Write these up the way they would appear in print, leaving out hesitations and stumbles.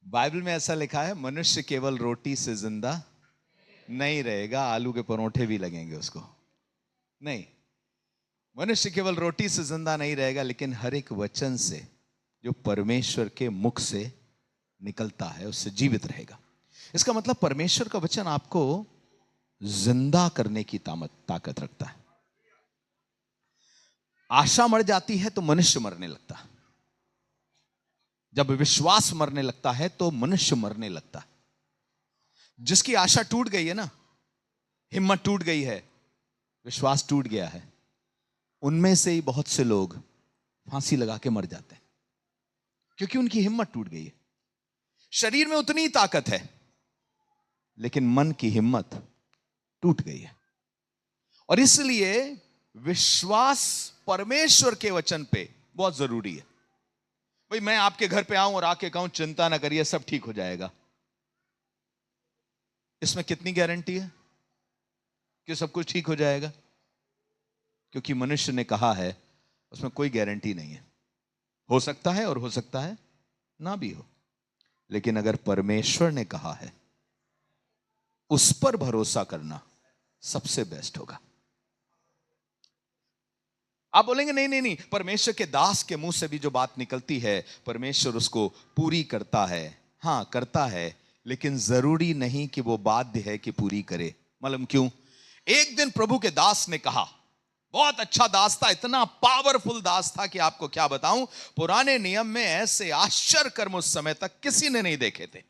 Bible में ऐसा लिखा है, मनुष्य केवल रोटी से जिंदा नहीं रहेगा, आलू के परोठे भी लगेंगे उसको। नहीं, मनुष्य केवल रोटी से जिंदा नहीं रहेगा, लेकिन हर एक वचन से जो परमेश्वर के मुख से निकलता है उससे जीवित रहेगा। इसका मतलब परमेश्वर का वचन आपको जिंदा करने की ताकत रखता है। आशा मर जाती है तो मनुष्य मरने लगता है। जब विश्वास मरने लगता है तो मनुष्य मरने लगता है। जिसकी आशा टूट गई है ना, हिम्मत टूट गई है, विश्वास टूट गया है, उनमें से ही बहुत से लोग फांसी लगा के मर जाते हैं, क्योंकि उनकी हिम्मत टूट गई है। शरीर में उतनी ताकत है, लेकिन मन की हिम्मत टूट गई है। और इसलिए विश्वास परमेश्वर के वचन पे बहुत जरूरी है। भाई, मैं आपके घर पे आऊं और आके कहूं चिंता ना करिए सब ठीक हो जाएगा, इसमें कितनी गारंटी है कि सब कुछ ठीक हो जाएगा? क्योंकि मनुष्य ने कहा है, उसमें कोई गारंटी नहीं है। हो सकता है और हो सकता है ना भी हो, लेकिन अगर परमेश्वर ने कहा है, उस पर भरोसा करना सबसे बेस्ट होगा। आप बोलेंगे नहीं नहीं नहीं, परमेश्वर के दास के मुंह से भी जो बात निकलती है परमेश्वर उसको पूरी करता है। हां, करता है, लेकिन जरूरी नहीं कि वो बाध्य है कि पूरी करे। मालूम क्यों? एक दिन प्रभु के दास ने कहा, बहुत अच्छा दास था, इतना पावरफुल दास था कि आपको क्या बताऊं, पुराने नियम में ऐसे आश्चर्य कर्म उस समय तक किसी ने नहीं देखे थे,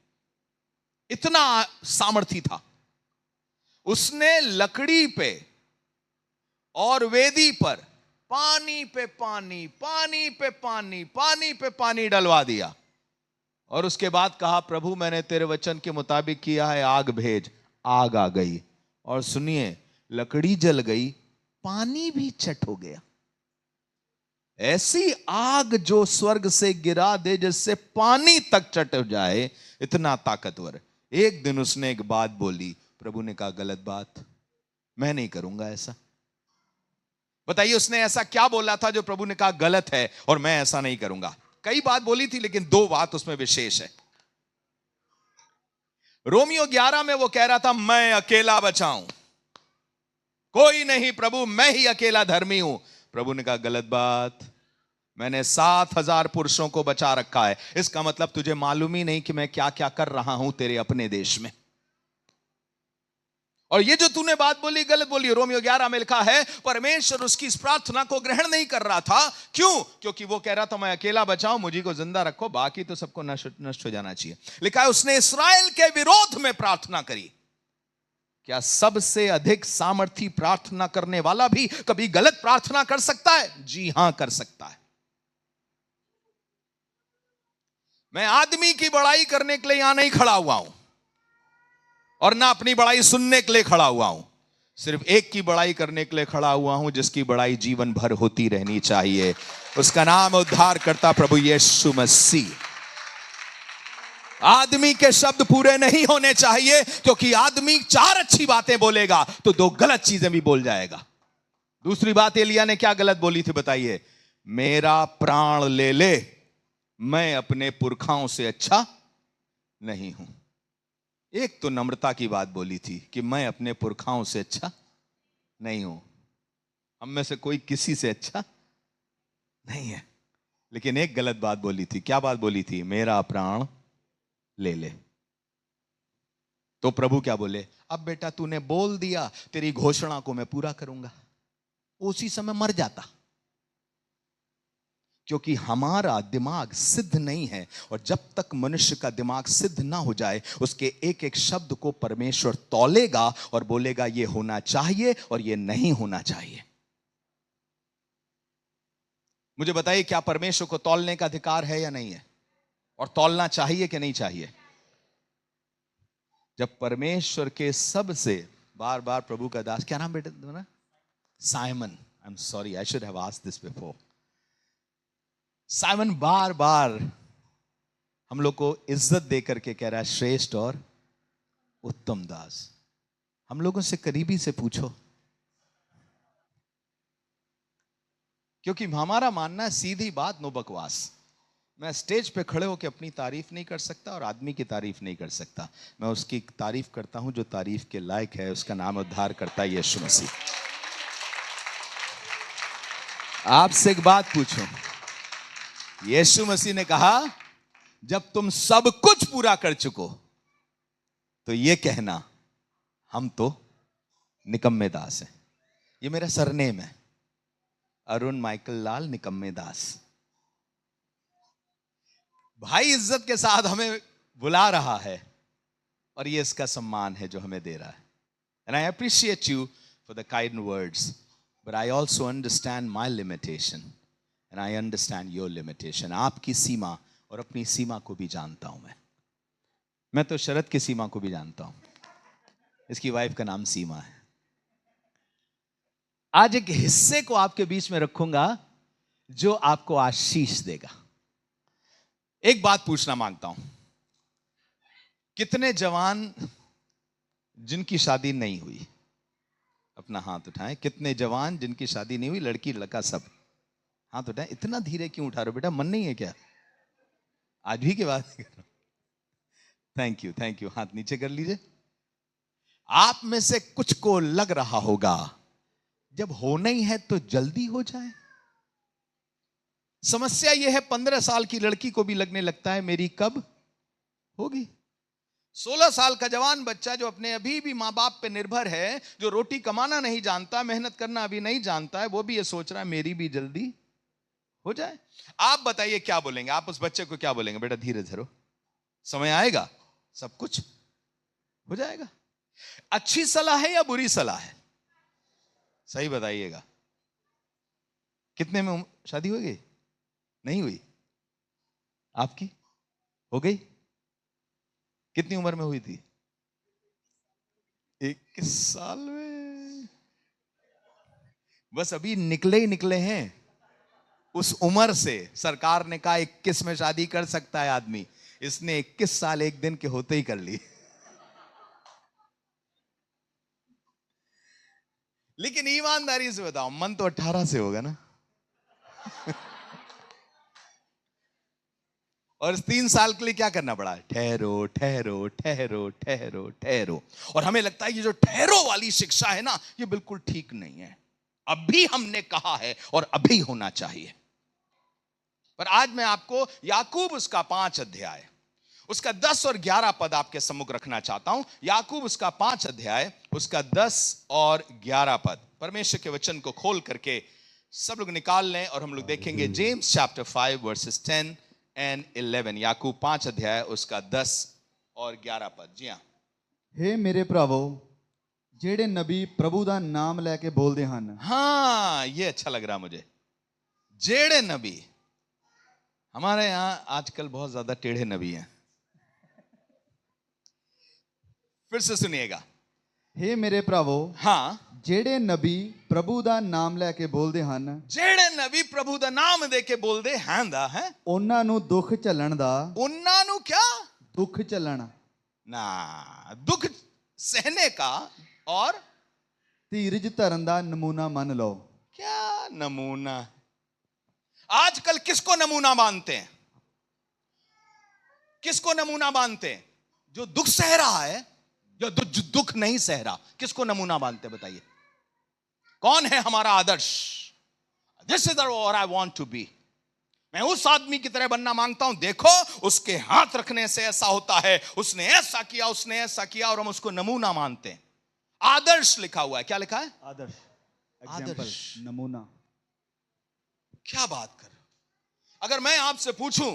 इतना सामर्थी था। उसने लकड़ी पे और वेदी पर पानी पे पानी, पानी पे पानी, पानी पे पानी डलवा दिया, और उसके बाद कहा, प्रभु मैंने तेरे वचन के मुताबिक किया है, आग भेज। आग आ गई, और सुनिए, लकड़ी जल गई, पानी भी चट हो गया। ऐसी आग जो स्वर्ग से गिरा दे जिससे पानी तक चट हो जाए, इतना ताकतवर। एक दिन उसने एक बात बोली, प्रभु ने कहा गलत बात, मैं नहीं करूंगा ऐसा। बताइए, उसने ऐसा क्या बोला था जो प्रभु ने कहा गलत है और मैं ऐसा नहीं करूंगा? कई बात बोली थी, लेकिन दो बात उसमें विशेष है। रोमियो 11 में वो कह रहा था, मैं अकेला बचाऊं, कोई नहीं प्रभु, मैं ही अकेला धर्मी हूं। प्रभु ने कहा गलत बात, मैंने 7,000 पुरुषों को बचा रखा है। इसका मतलब तुझे मालूम ही नहीं कि मैं क्या क्या कर रहा हूं तेरे अपने देश में। और ये जो तूने बात बोली गलत बोली। रोमियो 11 में लिखा है, परमेश्वर उसकी इस प्रार्थना को ग्रहण नहीं कर रहा था। क्यों? क्योंकि वो कह रहा था, मैं अकेला बचाऊं, मुझी को जिंदा रखो, बाकी तो सबको नष्ट हो जाना चाहिए। लिखा है, उसने इस्राएल के विरोध में प्रार्थना करी। क्या सबसे अधिक सामर्थी प्रार्थना करने वाला भी कभी गलत प्रार्थना कर सकता है? जी हां, कर सकता है। मैं आदमी की बड़ाई करने के लिए यहां नहीं खड़ा हुआ हूं, और ना अपनी बड़ाई सुनने के लिए खड़ा हुआ हूं। सिर्फ एक की बड़ाई करने के लिए खड़ा हुआ हूं, जिसकी बड़ाई जीवन भर होती रहनी चाहिए। उसका नाम उद्धारकर्ता प्रभु यीशु मसीह। आदमी के शब्द पूरे नहीं होने चाहिए, क्योंकि आदमी 4 अच्छी बातें बोलेगा तो 2 गलत चीजें भी बोल जाएगा। दूसरी बात एलिया ने क्या गलत बोली थी बताइए? मेरा प्राण ले ले, मैं अपने पुरखाओं से अच्छा नहीं हूं। एक तो नम्रता की बात बोली थी कि मैं अपने पुरखाओं से अच्छा नहीं हूं, हम में से कोई किसी से अच्छा नहीं है। लेकिन एक गलत बात बोली थी। क्या बात बोली थी? मेरा प्राण ले ले। तो प्रभु क्या बोले? अब बेटा तूने बोल दिया, तेरी घोषणा को मैं पूरा करूंगा। उसी समय मर जाता, क्योंकि हमारा दिमाग सिद्ध नहीं है, और जब तक मनुष्य का दिमाग सिद्ध ना हो जाए, उसके एक एक शब्द को परमेश्वर तौलेगा और बोलेगा ये होना चाहिए और ये नहीं होना चाहिए। मुझे बताइए, क्या परमेश्वर को तौलने का अधिकार है या नहीं है? और तौलना चाहिए कि नहीं चाहिए? जब परमेश्वर के सबसे बार बार प्रभु का दास, क्या नाम बेटा तुम्हारा? Simon. I am sorry, I should have asked this before. Simon बार बार हम लोग को इज्जत दे करके कह रहा है, श्रेष्ठ और उत्तम दास। हम लोगों से करीबी से पूछो, क्योंकि हमारा मानना है सीधी बात, नो बकवास। मैं स्टेज पे खड़े होकर अपनी तारीफ नहीं कर सकता और आदमी की तारीफ नहीं कर सकता। मैं उसकी तारीफ करता हूं जो तारीफ के लायक है। उसका नाम उद्धार करता है यीशु मसीह। आपसे एक बात पूछूं, यीशु मसीह ने कहा जब तुम सब कुछ पूरा कर चुको तो ये कहना हम तो निकम्मे दास हैं। ये मेरा सरनेम है, अरुण माइकल लाल निकम्मे दास। भाई इज्जत के साथ हमें बुला रहा है और ये इसका सम्मान है जो हमें दे रहा है। And I appreciate you for the kind words, but I also understand my limitation and I understand your limitation. आपकी सीमा और अपनी सीमा को भी जानता हूं मैं तो शरद की सीमा को भी जानता हूं। इसकी वाइफ का नाम सीमा है। आज एक हिस्से को आपके बीच में रखूंगा जो आपको आशीष देगा। एक बात पूछना मांगता हूं, कितने जवान जिनकी शादी नहीं हुई अपना हाथ उठाएं। कितने जवान जिनकी शादी नहीं हुई, लड़की लड़का सब हाथ उठाएं। इतना धीरे क्यों उठा रहे हो बेटा, मन नहीं है क्या? आज भी की बात कर रहा हूं। Thank you. हाथ नीचे कर लीजिए। आप में से कुछ को लग रहा होगा जब होना ही है तो जल्दी हो जाए। समस्या यह है 15 साल की लड़की को भी लगने लगता है मेरी कब होगी। 16 साल का जवान बच्चा जो अपने अभी भी मां बाप पे निर्भर है, जो रोटी कमाना नहीं जानता, मेहनत करना अभी नहीं जानता है, वो भी ये सोच रहा है मेरी भी जल्दी हो जाए। आप बताइए क्या बोलेंगे? आप उस बच्चे को क्या बोलेंगे? बेटा धीरे धरो, समय आएगा सब कुछ हो जाएगा। अच्छी सलाह है या बुरी सलाह है? सही बताइएगा। कितने में शादी हो गई? नहीं हुई? आपकी हो गई? कितनी उम्र में हुई थी? 21 साल में। बस अभी निकले ही निकले हैं उस उम्र से। सरकार ने कहा 21 में शादी कर सकता है आदमी, इसने 21 साल एक दिन के होते ही कर ली। लेकिन ईमानदारी से बताओ, मन तो 18 से होगा ना? और 3 साल के लिए क्या करना पड़ा? ठहरो ठहरो ठहरो ठहरो ठहरो। और हमें लगता है ये जो ठहरो वाली शिक्षा है ना, ये बिल्कुल ठीक नहीं है। अभी हमने कहा है और अभी होना चाहिए। पर आज मैं आपको याकूब उसका 5 अध्याय, उसका 10 और 11 पद आपके सम्मुख रखना चाहता हूं। याकूब उसका 5 अध्याय, उसका 10 और 11 पद। परमेश्वर के वचन को खोल करके सब लोग निकाल लें और हम लोग देखेंगे जेम्स चैप्टर 5 वर्सेस 10 एंड 11। याकूब 5 अध्याय, उसका 10 और 11 पद। जी हां। हे मेरे भरावो, जेड़े नबी प्रभु दा नाम लेके बोलते हैं। हाँ, ये अच्छा लग रहा मुझे। जेड़े नबी। हमारे यहां आजकल बहुत ज्यादा टेढ़े नबी हैं। फिर से सुनिएगा। हे मेरे भरावो, हाँ, जेड़े नबी प्रभु दा नाम लेके बोलते हैं, जेड़े नबी प्रभु दा नाम दे के बोलते हैं दा है, उन्हां नू दुख झल्लण दा, उन्ना नु क्या? दुख झल्लण ना, दुख सहने का और धीरज धरन दा नमूना मन लो। क्या नमूना? आजकल किसको नमूना मानते हैं? किसको नमूना मानते हैं? जो दुख सह रहा है या जो दुख नहीं सह रहा? किसको नमूना मानते हैं बताइए? कौन है हमारा आदर्श? This is what I want to be. मैं उस आदमी की तरह बनना मांगता हूं। देखो उसके हाथ रखने से ऐसा होता है, उसने ऐसा किया, उसने ऐसा किया, और हम उसको नमूना मानते हैं। आदर्श लिखा हुआ है। क्या लिखा है? आदर्श, एग्जाम्पल, नमूना। क्या बात कर रहे हो? अगर मैं आपसे पूछूं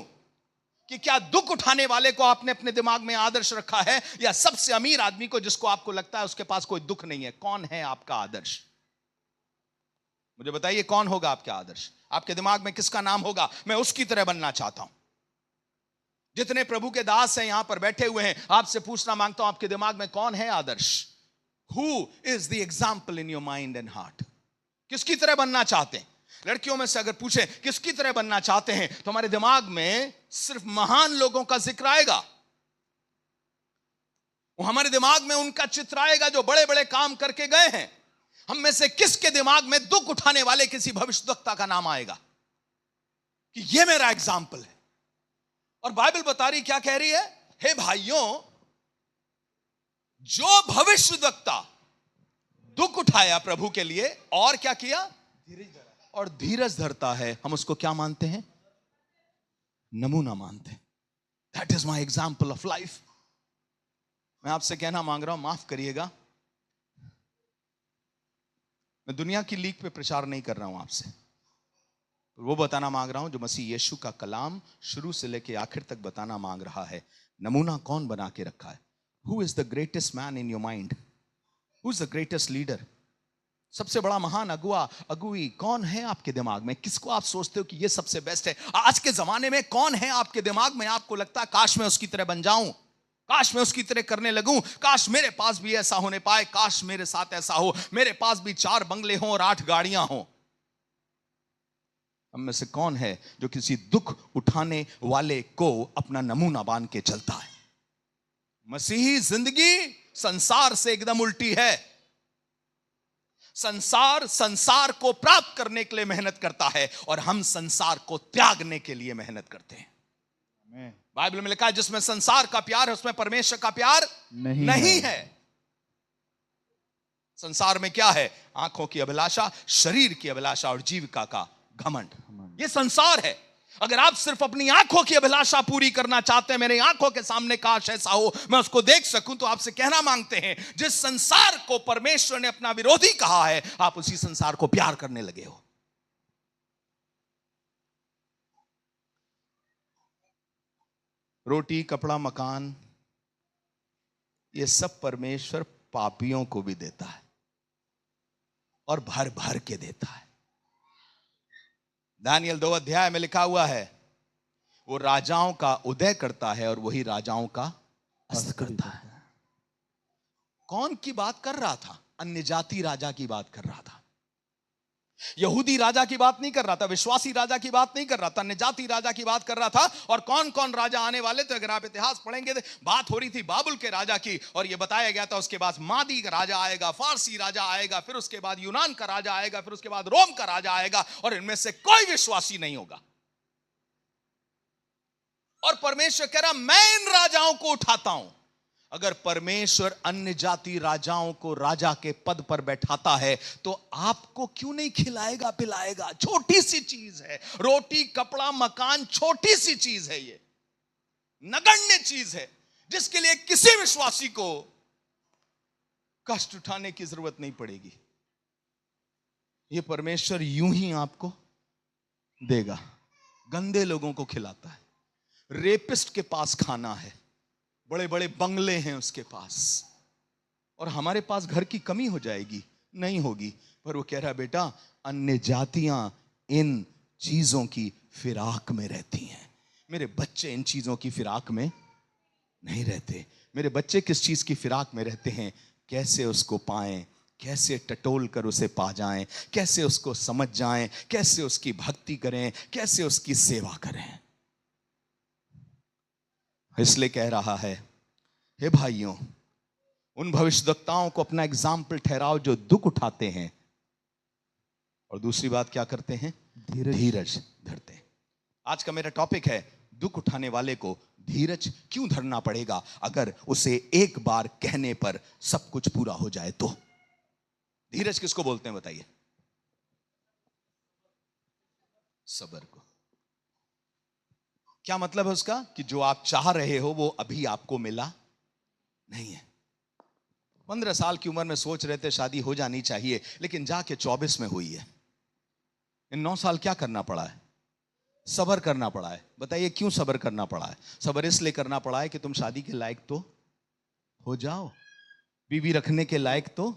कि क्या दुख उठाने वाले को आपने अपने दिमाग में आदर्श रखा है, या सबसे अमीर आदमी को जिसको आपको लगता है उसके पास कोई दुख नहीं है, कौन है आपका आदर्श? मुझे बताइए, कौन होगा आपका आदर्श? आपके दिमाग में किसका नाम होगा? मैं उसकी तरह बनना चाहता हूं। जितने प्रभु के दास हैं यहां पर बैठे हुए हैं, आपसे पूछना मांगता हूं, आपके दिमाग में कौन है आदर्श? Who is the example in your mind and heart? किसकी तरह बनना चाहते हैं? लड़कियों में से अगर पूछे किसकी तरह बनना चाहते हैं, तो हमारे दिमाग में सिर्फ महान लोगों का जिक्र आएगा। वो हमारे दिमाग में उनका चित्र आएगा जो बड़े बड़े काम करके गए हैं। हम में से किसके दिमाग में दुख उठाने वाले किसी भविष्यवक्ता का नाम आएगा कि ये मेरा एग्जाम्पल है? और बाइबल बता रही, क्या कह रही है? हे भाइयों, जो भविष्यद्वक्ता दुख उठाया प्रभु के लिए और क्या किया? और धीरज धरता है, हम उसको क्या मानते हैं? नमूना मानते हैं। That is my example of life. मैं आपसे कहना मांग रहा हूं, माफ करिएगा, मैं दुनिया की लीक पे प्रचार नहीं कर रहा हूं आपसे, वो बताना मांग रहा हूं जो मसीह यीशु का कलाम शुरू से लेके आखिर तक बताना मांग रहा है। नमूना कौन बना के रखा है? Who is the greatest man in your mind? Who is the greatest leader? सबसे बड़ा महान अगुआ, अगुई कौन है आपके दिमाग में? किसको आप सोचते हो कि ये सबसे बेस्ट है? आज के जमाने में कौन है आपके दिमाग में? आपको लगता है काश मैं उसकी तरह बन जाऊं, काश मैं उसकी तरह करने लगूं, काश मेरे पास भी ऐसा होने पाए, काश मेरे साथ ऐसा हो, मेरे पास भी 4 बंगले हों और 8 गाड़ियां हों। हम में से कौन है जो किसी दुख उठाने वाले को अपना नमूना बांध के चलता है? मसीही जिंदगी संसार से एकदम उल्टी है। संसार को प्राप्त करने के लिए मेहनत करता है और हम संसार को त्यागने के लिए मेहनत करते हैं। बाइबल में लिखा है, जिसमें संसार का प्यार है उसमें परमेश्वर का प्यार नहीं है। संसार में क्या है? आंखों की अभिलाषा, शरीर की अभिलाषा और जीविका का घमंड। ये संसार है। अगर आप सिर्फ अपनी आंखों की अभिलाषा पूरी करना चाहते हैं, मेरी आंखों के सामने काश ऐसा हो, मैं उसको देख सकूं, तो आपसे कहना मांगते हैं, जिस संसार को परमेश्वर ने अपना विरोधी कहा है, आप उसी संसार को प्यार करने लगे हो। रोटी, कपड़ा, मकान, ये सब परमेश्वर पापियों को भी देता है और भर भर के देता है। दानियल 2 अध्याय में लिखा हुआ है, वो राजाओं का उदय करता है और वही राजाओं का अस्त करता है। कौन की बात कर रहा था? अन्य जाति राजा की बात कर रहा था। यहूदी राजा की बात नहीं कर रहा था, विश्वासी राजा की बात नहीं कर रहा था, अन्य जाति राजा की बात कर रहा था। और कौन कौन राजा आने वाले थे? अगर आप इतिहास पढ़ेंगे तो बात हो रही थी बाबुल के राजा की, और यह बताया गया था उसके बाद मादी का राजा आएगा, फारसी राजा आएगा, फिर उसके बाद यूनान का राजा आएगा, फिर उसके बाद रोम का राजा आएगा, और इनमें से कोई विश्वासी नहीं होगा। और परमेश्वर कह रहा, मैं इन राजाओं को उठाता हूं। अगर परमेश्वर अन्य जाति राजाओं को राजा के पद पर बैठाता है, तो आपको क्यों नहीं खिलाएगा पिलाएगा? छोटी सी चीज है, रोटी, कपड़ा, मकान, छोटी सी चीज है, ये नगण्य चीज है, जिसके लिए किसी विश्वासी को कष्ट उठाने की जरूरत नहीं पड़ेगी। ये परमेश्वर यूं ही आपको देगा। गंदे लोगों को खिलाता है। रेपिस्ट के पास खाना है, बड़े बड़े बंगले हैं उसके पास, और हमारे पास घर की कमी हो जाएगी? नहीं होगी। पर वो कह रहा है, बेटा, अन्य जातियां इन चीजों की फिराक में रहती हैं, मेरे बच्चे इन चीजों की फिराक में नहीं रहते। मेरे बच्चे किस चीज की फिराक में रहते हैं? कैसे उसको पाएं, कैसे टटोल कर उसे पा जाएं, कैसे उसको समझ जाएं, कैसे उसकी भक्ति करें, कैसे उसकी सेवा करें। इसलिए कह रहा है, हे भाइयों, उन भविष्यद्वक्ताओं को अपना एग्जाम्पल ठहराओ जो दुख उठाते हैं, और दूसरी बात क्या करते हैं? धीरज धरते हैं। आज का मेरा टॉपिक है, दुख उठाने वाले को धीरज क्यों धरना पड़ेगा अगर उसे एक बार कहने पर सब कुछ पूरा हो जाए तो? धीरज किसको बोलते हैं बताइए? सबर को। क्या मतलब है उसका? कि जो आप चाह रहे हो वो अभी आपको मिला नहीं है। 15 साल की उम्र में सोच रहे थे शादी हो जानी चाहिए, लेकिन जाके 24 में हुई है। इन 9 साल क्या करना पड़ा है? सबर करना पड़ा है। बताइए क्यों सबर करना पड़ा है? सबर इसलिए करना पड़ा है कि तुम शादी के लायक तो हो जाओ, बीवी रखने के लायक तो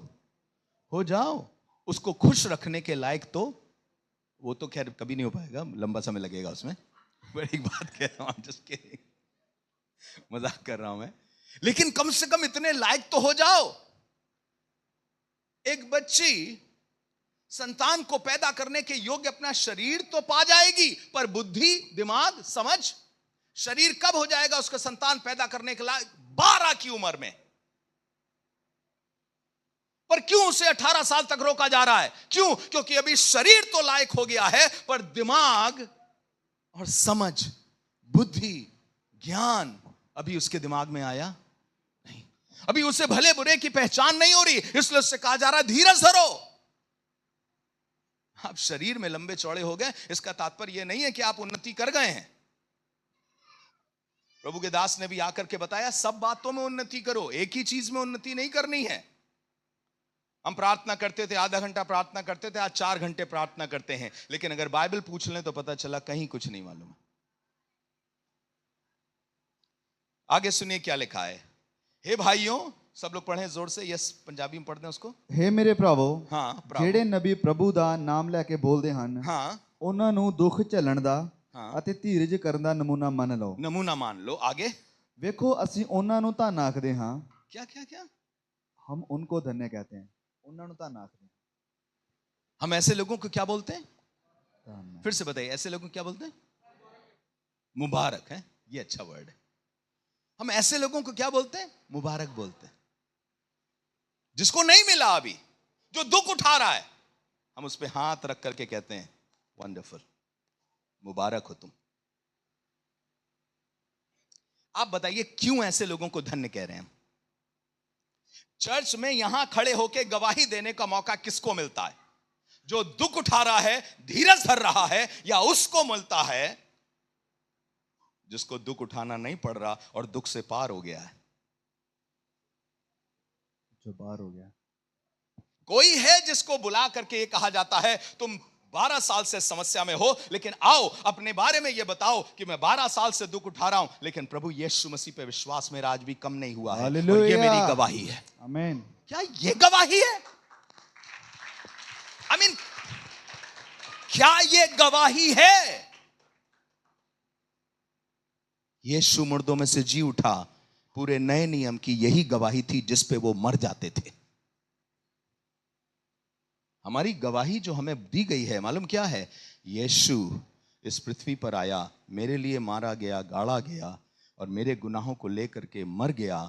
हो जाओ, उसको खुश रखने के लायक तो। वो तो खैर कभी नहीं हो पाएगा, लंबा समय लगेगा उसमें। बड़ी बात कह रहा हूं, जस्ट किडिंग, मजाक कर रहा हूं मैं। लेकिन कम से कम इतने लायक तो हो जाओ। एक बच्ची संतान को पैदा करने के योग्य अपना शरीर तो पा जाएगी, पर बुद्धि, दिमाग, समझ, शरीर कब हो जाएगा उसका संतान पैदा करने के लायक? 12 की उम्र में। पर क्यों उसे 18 साल तक रोका जा रहा है? क्यों? क्योंकि अभी शरीर तो लायक हो गया है, पर दिमाग और समझ, बुद्धि, ज्ञान अभी उसके दिमाग में आया नहीं, अभी उसे भले बुरे की पहचान नहीं हो रही, इसलिए उससे कहा जा रहा धीरज धरो। आप शरीर में लंबे चौड़े हो गए, इसका तात्पर्य यह नहीं है कि आप उन्नति कर गए हैं। प्रभु के दास ने भी आकर के बताया सब बातों में उन्नति करो, एक ही चीज में उन्नति नहीं करनी है। हम प्रार्थना करते थे, आधा घंटा प्रार्थना करते थे, आज 4 घंटे प्रार्थना करते हैं, लेकिन अगर बाइबल पूछ लें तो पता चला कहीं कुछ नहीं मालूम। आगे सुनिए क्या लिखा है। हे भाइयों, सब लोग पढ़ें जोर से, यस पंजाबी में पढ़ते हैं उसको। हे ਮੇਰੇ ਭਰਾਵੋ, हाँ ਜਿਹੜੇ ਨਬੀ ਪ੍ਰਭੂ ਦਾ ਨਾਮ ਲੈ ਕੇ ਬੋਲਦੇ ਹਨ, हाँ ਉਹਨਾਂ ਨੂੰ ਦੁੱਖ ਝੱਲਣ ਦਾ ਹਾਂ। ਅਤੇ ਧੀਰਜ ਕਰਨ ਦਾ ਨਮੂਨਾ ਮੰਨ ਲਓ। नमूना मान लो। आगे ਵੇਖੋ ਅਸੀਂ ਉਹਨਾਂ ਨੂੰ ਧੰਨ ਆਖਦੇ ਹਾਂ, क्या क्या क्या, हम उनको धन्य कहते हैं। ਉਹਨਾਂ ਨੂੰ ਧੰਨ ਆਖਦੇ हम ऐसे लोगों को क्या बोलते हैं? हैं, धन्य। फिर से बताइए, ऐसे लोगों को क्या बोलते हैं? मुबारक है, ये अच्छा वर्ड है। हम ऐसे लोगों को क्या बोलते हैं? मुबारक बोलते हैं। जिसको नहीं मिला अभी, जो दुख उठा रहा है, हम उस पे हाथ रख करके कहते हैं वंडरफुल, मुबारक हो तुम। आप बताइए क्यों ऐसे लोगों को धन्य कह रहे हैं? चर्च में यहां खड़े होकर गवाही देने का मौका किसको मिलता है? जो दुख उठा रहा है, धीरज धर रहा है, या उसको मिलता है जिसको दुख उठाना नहीं पड़ रहा और दुख से पार हो गया है? जो बाहर हो गया। कोई है जिसको बुला करके ये कहा जाता है तुम 12 साल से समस्या में हो, लेकिन आओ अपने बारे में ये बताओ कि मैं 12 साल से दुख उठा रहा हूं, लेकिन प्रभु यीशु मसीह पे विश्वास मेरा आज भी कम नहीं हुआ है, और ये हालेलुया। मेरी गवाही है। आमीन। क्या ये गवाही है? आई मीन, क्या ये गवाही है? यीशु मुर्दों में से जी उठा, पूरे नए नियम की यही गवाही थी जिस पे वो मर जाते थे। हमारी गवाही जो हमें दी गई है, मालूम क्या है? यीशु इस पृथ्वी पर आया, मेरे लिए मारा गया, गाड़ा गया, और मेरे गुनाहों को लेकर के मर गया,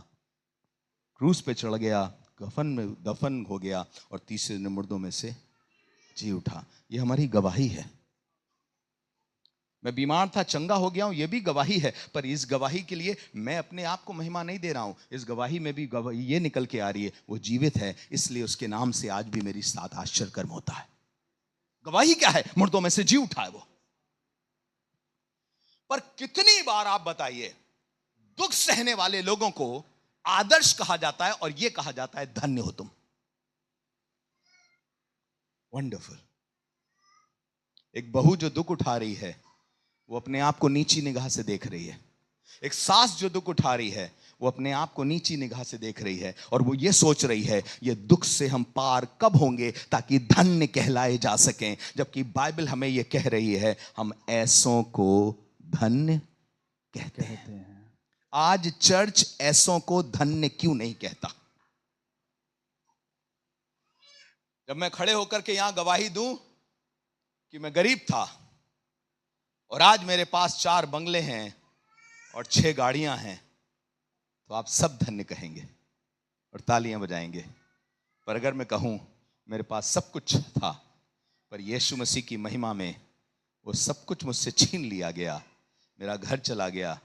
क्रूस पे चढ़ गया, कफन में दफन हो गया, और तीसरे दिन मुर्दों में से जी उठा। ये हमारी गवाही है। मैं बीमार था, चंगा हो गया हूं, यह भी गवाही है। पर इस गवाही के लिए मैं अपने आप को महिमा नहीं दे रहा हूं। इस गवाही में भी गवाही ये निकल के आ रही है, वो जीवित है, इसलिए उसके नाम से आज भी मेरी साथ आश्चर्य कर्म होता है। गवाही क्या है? मुर्दों में से जी उठा है वो। पर कितनी बार आप बताइए, दुख सहने वाले लोगों को आदर्श कहा जाता है और यह कहा जाता है धन्य हो तुम, वंडरफुल। एक बहू जो दुख उठा रही है, वो अपने आप को नीची निगाह से देख रही है। एक सास जो दुख उठा रही है, वो अपने आप को नीची निगाह से देख रही है, और वो ये सोच रही है ये दुख से हम पार कब होंगे ताकि धन्य कहलाए जा सकें। जबकि बाइबल हमें ये कह रही है हम ऐसों को धन्य कहते हैं। आज चर्च ऐसों को धन्य क्यों नहीं कहता? जब मैं खड़े होकर के यहां गवाही दूं कि मैं गरीब था और आज मेरे पास 4 बंगले हैं और 6 गाड़ियां हैं, तो आप सब धन्य कहेंगे और तालियां बजाएंगे। पर अगर मैं कहूं मेरे पास सब कुछ था, पर यीशु मसीह की महिमा में वो सब कुछ मुझसे छीन लिया गया, मेरा घर चला गया,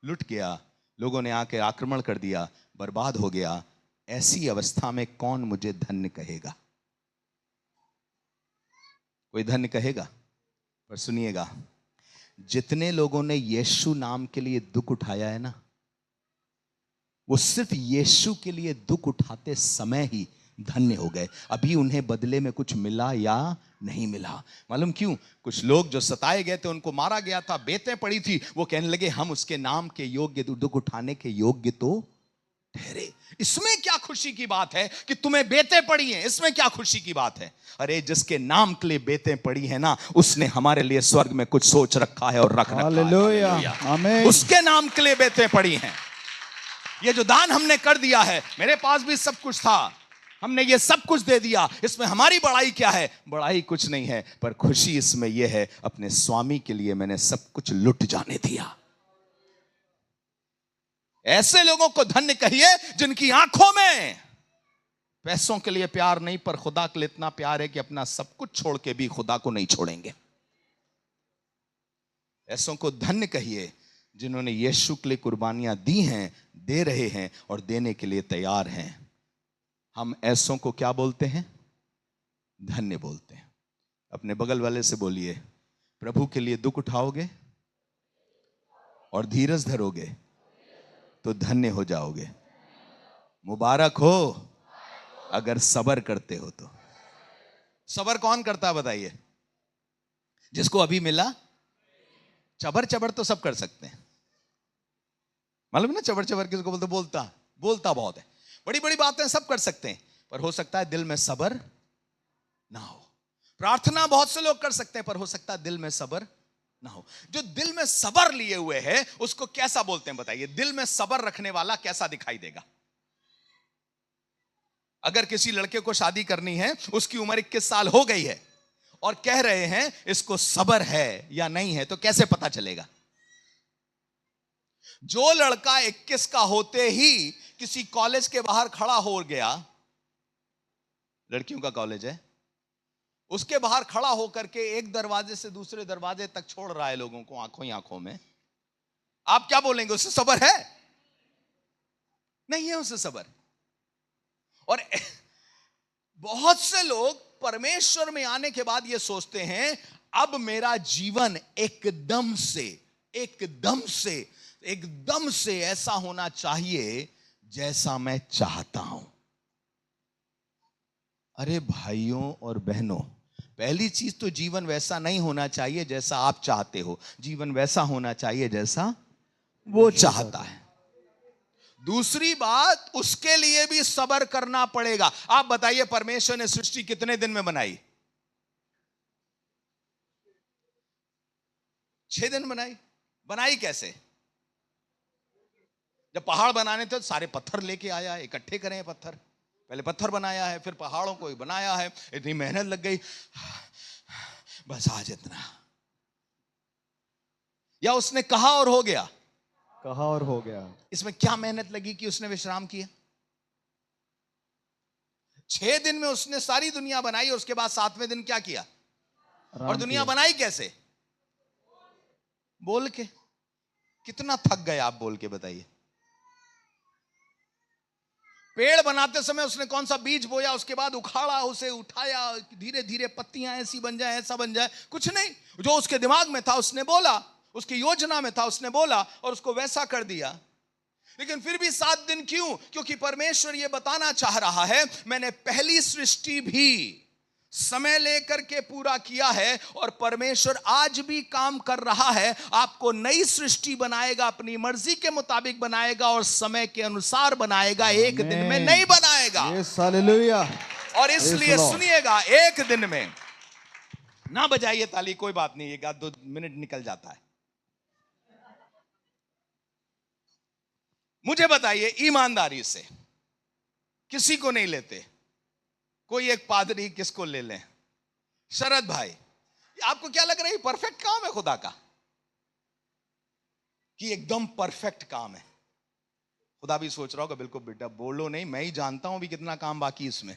लुट गया, लोगों ने आके आक्रमण कर दिया, बर्बाद हो गया, ऐसी अवस्था में कौन मुझे धन्य कहेगा? कोई धन्य कहेगा? पर सुनिएगा, जितने लोगों ने यीशु नाम के लिए दुख उठाया है ना, वो सिर्फ यीशु के लिए दुख उठाते समय ही धन्य हो गए। अभी उन्हें बदले में कुछ मिला या नहीं मिला। मालूम क्यों? कुछ लोग जो सताए गए थे, उनको मारा गया था, बेतें पड़ी थी, वो कहने लगे हम उसके नाम के योग्य, दुख उठाने के योग्य तो ठहरे। इसमें क्या खुशी की बात है कि तुम्हें बेतें पड़ी हैं? इसमें क्या खुशी की बात है? अरे जिसके नाम के लिए बेतें पड़ी है ना, उसने हमारे लिए स्वर्ग में कुछ सोच रखा है और रख रखा है। हालेलुया, आमीन। उसके नाम के लिए बेतें पड़ी हैं। ये जो दान हमने कर दिया है, मेरे पास भी सब कुछ था, हमने ये सब कुछ दे दिया, इसमें हमारी बड़ाई क्या है? बड़ाई कुछ नहीं है, पर खुशी इसमें यह है अपने स्वामी के लिए मैंने सब कुछ लुट जाने दिया। ऐसे लोगों को धन्य कहिए जिनकी आंखों में पैसों के लिए प्यार नहीं, पर खुदा के लिए इतना प्यार है कि अपना सब कुछ छोड़ के भी खुदा को नहीं छोड़ेंगे। ऐसों को धन्य कहिए जिन्होंने यीशु के लिए कुर्बानियां दी हैं, दे रहे हैं और देने के लिए तैयार हैं। हम ऐसों को क्या बोलते हैं? धन्य बोलते हैं। अपने बगल वाले से बोलिए, प्रभु के लिए दुख उठाओगे और धीरज धरोगे तो धन्य हो जाओगे। मुबारक हो अगर सबर करते हो तो। सबर कौन करता है बताइए? जिसको अभी मिला। चबर चबर तो सब कर सकते हैं, मालूम ना चबर चबर किसको बोलते? बोलता बहुत है, बड़ी बड़ी बातें सब कर सकते हैं, पर हो सकता है दिल में सबर ना हो। प्रार्थना बहुत से लोग कर सकते हैं, पर हो सकता है दिल में सबर ना हो। जो दिल में सबर लिए हुए है उसको कैसा बोलते हैं बताइए? दिल में सबर रखने वाला कैसा दिखाई देगा? अगर किसी लड़के को शादी करनी है, उसकी उम्र 21 साल हो गई है और कह रहे हैं इसको सबर है या नहीं है, तो कैसे पता चलेगा? जो लड़का 21 का होते ही किसी कॉलेज के बाहर खड़ा हो गया, लड़कियों का कॉलेज है, उसके बाहर खड़ा होकर के एक दरवाजे से दूसरे दरवाजे तक छोड़ रहा है लोगों को आंखों ही आंखों में, आप क्या बोलेंगे? उससे सबर है? नहीं है उससे सबर। और बहुत से लोग परमेश्वर में आने के बाद यह सोचते हैं अब मेरा जीवन एकदम से ऐसा होना चाहिए जैसा मैं चाहता हूं। अरे भाइयों और बहनों, पहली चीज तो जीवन वैसा नहीं होना चाहिए जैसा आप चाहते हो, जीवन वैसा होना चाहिए जैसा वो चाहता है। दूसरी बात, उसके लिए भी सब्र करना पड़ेगा। आप बताइए, परमेश्वर ने सृष्टि कितने दिन में बनाई? 6 दिन बनाई। बनाई कैसे? जब पहाड़ बनाने थे तो सारे पत्थर लेके आया है, इकट्ठे करें पत्थर, पहले पत्थर बनाया है, फिर पहाड़ों को बनाया है, इतनी मेहनत लग गई, बस आज इतना। या उसने कहा और हो गया? कहा और हो गया। इसमें क्या मेहनत लगी कि उसने विश्राम किया? 6 दिन में उसने सारी दुनिया बनाई और उसके बाद 7वें दिन क्या किया? और दुनिया बनाई कैसे? बोल के। कितना थक गए आप बोल के बताइए? पेड़ बनाते समय उसने कौन सा बीज बोया, उसके बाद उखाड़ा, उसे उठाया, धीरे धीरे पत्तियां ऐसी बन जाए, ऐसा बन जाए? कुछ नहीं, जो उसके दिमाग में था उसने बोला, उसकी योजना में था उसने बोला और उसको वैसा कर दिया। लेकिन फिर भी 7 दिन क्यों? क्योंकि परमेश्वर यह बताना चाह रहा है मैंने पहली सृष्टि भी समय लेकर के पूरा किया है और परमेश्वर आज भी काम कर रहा है। आपको नई सृष्टि बनाएगा, अपनी मर्जी के मुताबिक बनाएगा और समय के अनुसार बनाएगा, एक दिन में नहीं बनाएगा। Yes, hallelujah. और इसलिए सुनिएगा, एक दिन में ना बजाइए ताली, कोई बात नहीं, 1-2 मिनट निकल जाता है। मुझे बताइए ईमानदारी से, किसी को नहीं लेते, कोई एक पादरी किसको ले लें? शरद भाई, आपको क्या लग रहा है परफेक्ट काम है खुदा का? कि एकदम परफेक्ट काम है? खुदा भी सोच रहा होगा बिल्कुल बेटा बोलो नहीं, मैं ही जानता हूं भी कितना काम बाकी इसमें।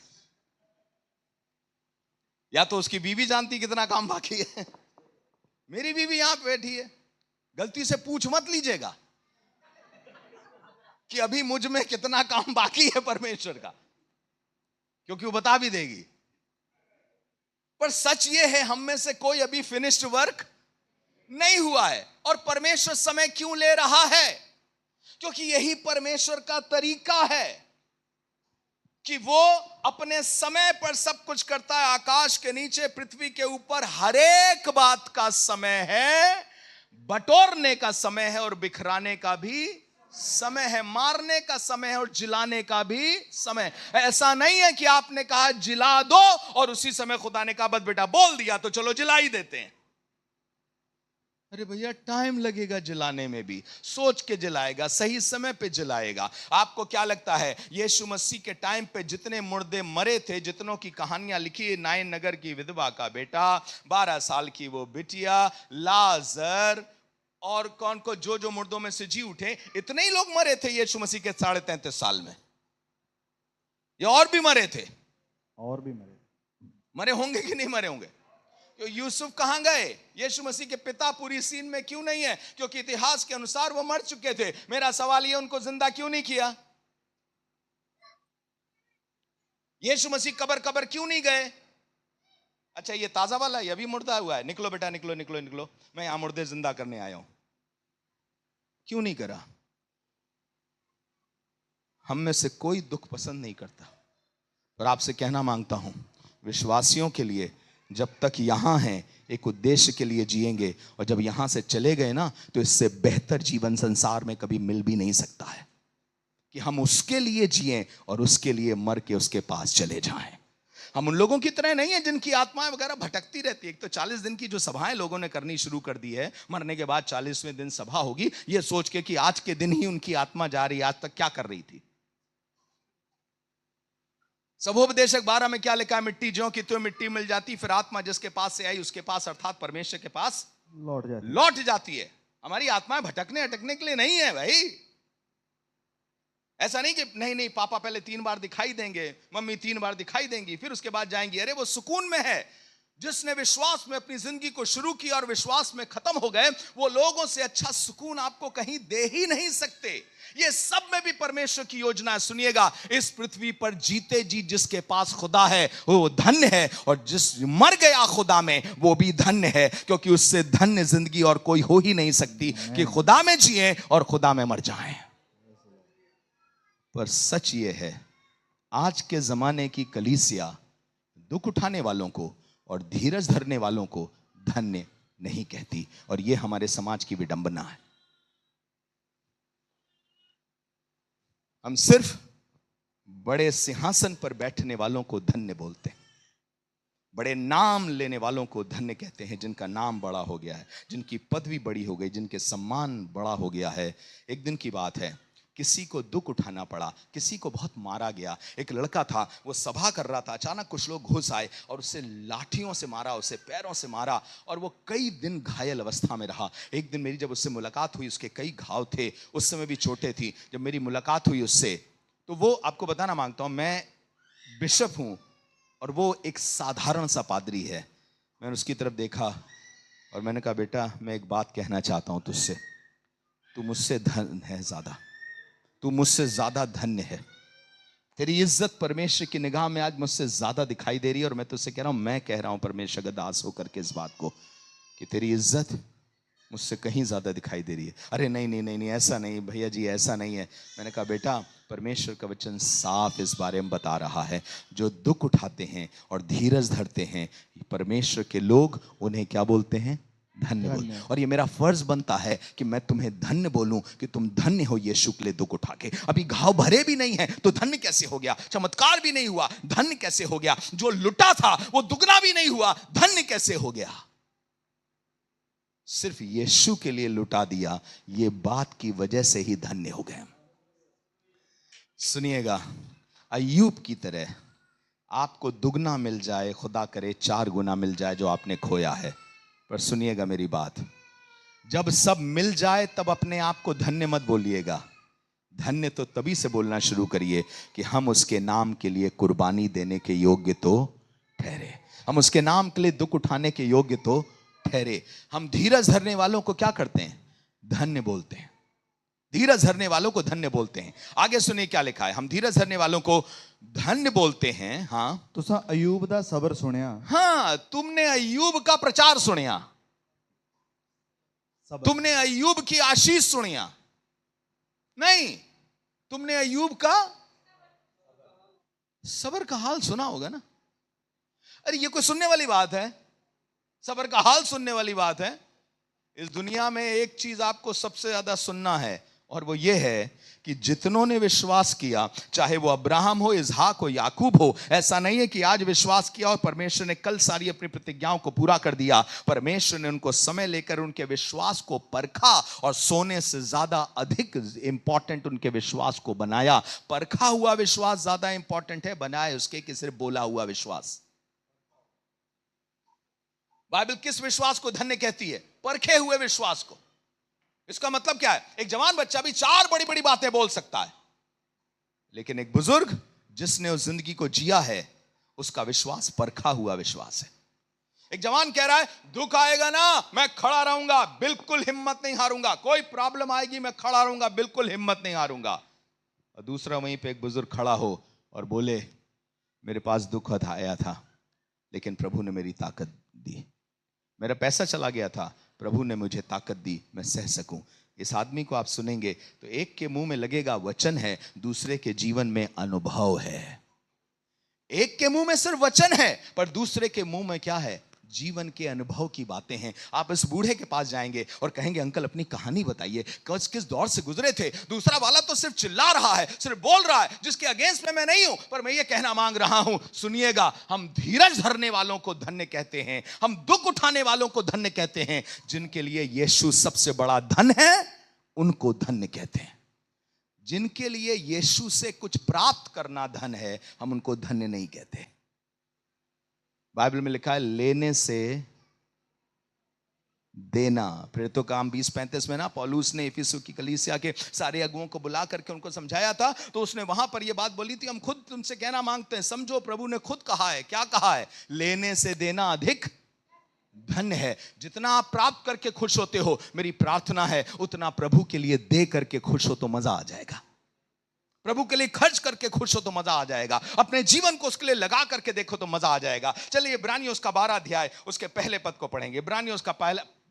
या तो उसकी बीवी जानती कितना काम बाकी है। मेरी बीवी यहां बैठी है, गलती से पूछ मत लीजिएगा कि अभी मुझ में कितना काम बाकी है परमेश्वर का, क्योंकि वो बता भी देगी। पर सच ये है, हम में से कोई अभी फिनिश्ड वर्क नहीं हुआ है। और परमेश्वर समय क्यों ले रहा है? क्योंकि यही परमेश्वर का तरीका है कि वो अपने समय पर सब कुछ करता है। आकाश के नीचे, पृथ्वी के ऊपर हर एक बात का समय है, बटोरने का समय है और बिखराने का भी समय है, मारने का समय है और जिलाने का भी समय। ऐसा नहीं है कि आपने कहा जिला दो और उसी समय खुदा ने कहा बस बेटा बोल दिया तो चलो जिला ही देते हैं। अरे भैया टाइम लगेगा जिलाने में भी, सोच के जिलाएगा, सही समय पे जिलाएगा। आपको क्या लगता है यीशु मसीह के टाइम पे जितने मुर्दे मरे थे, जितनों की कहानियां लिखी, नाइन नगर की विधवा का बेटा, 12 साल की वो बिटिया, लाजर और कौन को जो मुर्दों में से जी उठे, इतने ही लोग मरे थे यीशु मसीह के 33.5 साल में, या और भी मरे थे? और भी मरे होंगे कि नहीं मरे होंगे? यूसुफ कहां गए? यीशु मसीह के पिता पूरी सीन में क्यों नहीं है? क्योंकि इतिहास के अनुसार वो मर चुके थे। मेरा सवाल ये, उनको जिंदा क्यों नहीं किया? यीशु मसीह कबर कबर क्यों नहीं गए? अच्छा ये ताजा वाला, ये अभी मुर्दा हुआ है, निकलो बेटा निकलो निकलो निकलो, मैं यहां मुर्दे जिंदा करने आया हूं। क्यों नहीं करा? हम में से कोई दुख पसंद नहीं करता, पर आपसे कहना मांगता हूं, विश्वासियों के लिए जब तक यहां हैं एक उद्देश्य के लिए जिएंगे, और जब यहां से चले गए ना, तो इससे बेहतर जीवन संसार में कभी मिल भी नहीं सकता है कि हम उसके लिए जिएं और उसके लिए मर के उसके पास चले जाएं। हम उन लोगों की तरह नहीं है जिनकी आत्माएं वगैरह भटकती रहती है। एक तो 40 दिन की जो सभाएं लोगों ने करनी शुरू कर दी है, मरने के बाद 40वें दिन सभा होगी, ये सोच के कि आज के दिन ही उनकी आत्मा जा रही है, आज तक क्या कर रही थी। सबोपदेशक 12 में क्या लिखा है? मिट्टी ज्यों की त्यों मिट्टी मिल जाती, फिर आत्मा जिसके पास से आई उसके पास अर्थात परमेश्वर के पास लौट जाती है। हमारी आत्माएं भटकने अटकने के लिए नहीं है भाई। ऐसा नहीं कि नहीं पापा पहले 3 बार दिखाई देंगे, मम्मी 3 बार दिखाई देंगी, फिर उसके बाद जाएंगी। अरे वो सुकून में है। जिसने विश्वास में अपनी जिंदगी को शुरू किया और विश्वास में खत्म हो गए, वो लोगों से अच्छा सुकून आपको कहीं दे ही नहीं सकते। ये सब में भी परमेश्वर की योजना है। सुनिएगा, इस पृथ्वी पर जीते जी जिसके पास खुदा है वो धन्य है, और जिस मर गया खुदा में वो भी धन्य है, क्योंकि उससे धन्य जिंदगी और कोई हो ही नहीं सकती कि खुदा में जिए और खुदा में मर जाएं। पर सच ये है, आज के जमाने की कलीसिया दुख उठाने वालों को और धीरज धरने वालों को धन्य नहीं कहती, और यह हमारे समाज की विडंबना है। हम सिर्फ बड़े सिंहासन पर बैठने वालों को धन्य बोलते हैं, बड़े नाम लेने वालों को धन्य कहते हैं, जिनका नाम बड़ा हो गया है, जिनकी पदवी बड़ी हो गई, जिनके सम्मान बड़ा हो गया है। एक दिन की बात है, किसी को दुख उठाना पड़ा, किसी को बहुत मारा गया। एक लड़का था, वो सभा कर रहा था, अचानक कुछ लोग घुस आए और उसे लाठियों से मारा, उसे पैरों से मारा, और वो कई दिन घायल अवस्था में रहा। एक दिन मेरी जब उससे मुलाकात हुई, उसके कई घाव थे, उस समय भी चोटें थी। जब मेरी मुलाकात हुई उससे, तो वो, आपको बताना मांगता हूं, मैं बिशप हूं और वो एक साधारण सा पादरी है। मैंने उसकी तरफ देखा और मैंने कहा, बेटा मैं एक बात कहना चाहता हूं तुझसे, तू मुझसे धन्य है, ज्यादा तू मुझसे ज्यादा धन्य है। तेरी इज्जत परमेश्वर की निगाह में आज मुझसे ज्यादा दिखाई दे रही है, और मैं तुझसे कह रहा हूं, मैं कह रहा हूं परमेश्वर का दास होकर के इस बात को, कि तेरी इज्जत मुझसे कहीं ज्यादा दिखाई दे रही है। अरे नहीं नहीं नहीं नहीं, ऐसा नहीं भैया जी, ऐसा नहीं है। मैंने कहा, बेटा परमेश्वर का वचन साफ इस बारे में बता रहा है, जो दुख उठाते हैं और धीरज धरते हैं, परमेश्वर के लोग उन्हें क्या बोलते हैं? धन्य बोल। और ये मेरा फर्ज बनता है कि मैं तुम्हें धन्य बोलूं, कि तुम धन्य हो यीशु के लिए दुख उठा के। अभी घाव भरे भी नहीं है तो धन्य कैसे हो गया? चमत्कार भी नहीं हुआ, धन्य कैसे हो गया? जो लुटा था वो दुगना भी नहीं हुआ, धन्य कैसे हो गया? सिर्फ यीशु के लिए लुटा दिया, ये बात की वजह से ही धन्य हो गए। सुनिएगा, अय्यूब की तरह आपको दुगना मिल जाए, खुदा करे 4 गुना मिल जाए जो आपने खोया है। पर सुनिएगा मेरी बात, जब सब मिल जाए तब अपने आप को धन्य मत बोलिएगा। धन्य तो तभी से बोलना शुरू करिए कि हम उसके नाम के लिए कुर्बानी देने के योग्य तो ठहरे, हम उसके नाम के लिए दुख उठाने के योग्य तो ठहरे। हम धीरज धरने वालों को क्या करते हैं? धन्य बोलते हैं। धीरज धरने वालों को धन्य बोलते हैं। आगे सुनिए क्या लिखा है, हम धीरज धरने वालों को धन्य बोलते हैं। हाँ, तुसा अयूब दा सबर सुनिया। हाँ, तुमने अय्यूब का प्रचार सुनिया, तुमने अय्यूब की आशीष सुनिया नहीं, तुमने अय्यूब का सबर का हाल सुना होगा ना। अरे ये कोई सुनने वाली बात है? सबर का हाल सुनने वाली बात है? इस दुनिया में एक चीज आपको सबसे ज्यादा सुनना है, और वो ये है कि जितनों ने विश्वास किया, चाहे वो अब्राहम हो, इसहाक हो, याकूब हो, ऐसा नहीं है कि आज विश्वास किया और परमेश्वर ने कल सारी अपनी प्रतिज्ञाओं को पूरा कर दिया। परमेश्वर ने उनको समय लेकर उनके विश्वास को परखा और सोने से ज्यादा अधिक इंपॉर्टेंट उनके विश्वास को बनाया। परखा हुआ विश्वास ज्यादा इंपॉर्टेंट है बनाए उसके कि सिर्फ बोला हुआ विश्वास। बाइबल किस विश्वास को धन्य कहती है? परखे हुए विश्वास को। इसका मतलब क्या है? एक जवान बच्चा भी 4 बड़ी बड़ी बातें बोल सकता है, लेकिन एक बुजुर्ग जिसने उस जिंदगी को जिया है, उसका विश्वास परखा हुआ विश्वास है। एक जवान कह रहा है दुख आएगा ना मैं खड़ा रहूंगा, बिल्कुल हिम्मत नहीं हारूंगा, कोई प्रॉब्लम आएगी मैं खड़ा रहूंगा, बिल्कुल हिम्मत नहीं हारूंगा। और दूसरा वहीं पे एक बुजुर्ग खड़ा हो और बोले मेरे पास दुख आया था लेकिन प्रभु ने मेरी ताकत दी, मेरा पैसा चला गया था, प्रभु ने मुझे ताकत दी मैं सह सकूं। इस आदमी को आप सुनेंगे तो एक के मुंह में लगेगा वचन है, दूसरे के जीवन में अनुभव है। एक के मुंह में सिर्फ वचन है पर दूसरे के मुंह में क्या है, जीवन के अनुभव की बातें हैं। आप इस बूढ़े के पास जाएंगे और कहेंगे अंकल अपनी कहानी बताइए, किस किस दौर से गुजरे थे। दूसरा वाला तो सिर्फ चिल्ला रहा है, सिर्फ बोल रहा है, जिसके अगेंस्ट में मैं नहीं हूं, पर मैं ये कहना मांग रहा हूं, सुनिएगा, हम धीरज धरने वालों को धन्य कहते हैं, हम दुख उठाने वालों को धन्य कहते हैं। जिनके लिए यीशु सबसे बड़ा धन है उनको धन्य कहते हैं। जिनके लिए यीशु से कुछ प्राप्त करना धन है, हम उनको धन्य नहीं कहते। बाइबल में लिखा है लेने से देना। प्रेरितों का काम 20:35 में ना पौलुस ने इफिसु की कलीसिया के सारे अगुओं को बुला करके उनको समझाया था, तो उसने वहां पर यह बात बोली थी, हम खुद तुमसे कहना मांगते हैं, समझो प्रभु ने खुद कहा है। क्या कहा है? लेने से देना अधिक धन्य है। जितना आप प्राप्त करके खुश होते हो, मेरी प्रार्थना है उतना प्रभु के लिए दे करके खुश हो तो मजा आ जाएगा। प्रभु के लिए खर्च करके खुश हो तो मजा आ जाएगा। अपने जीवन को उसके लिए लगा करके देखो तो मजा आ जाएगा। चलिए इब्रानियों उसका 12 अध्याय उसके पहले पद को पढ़ेंगे। इब्रानियों उसका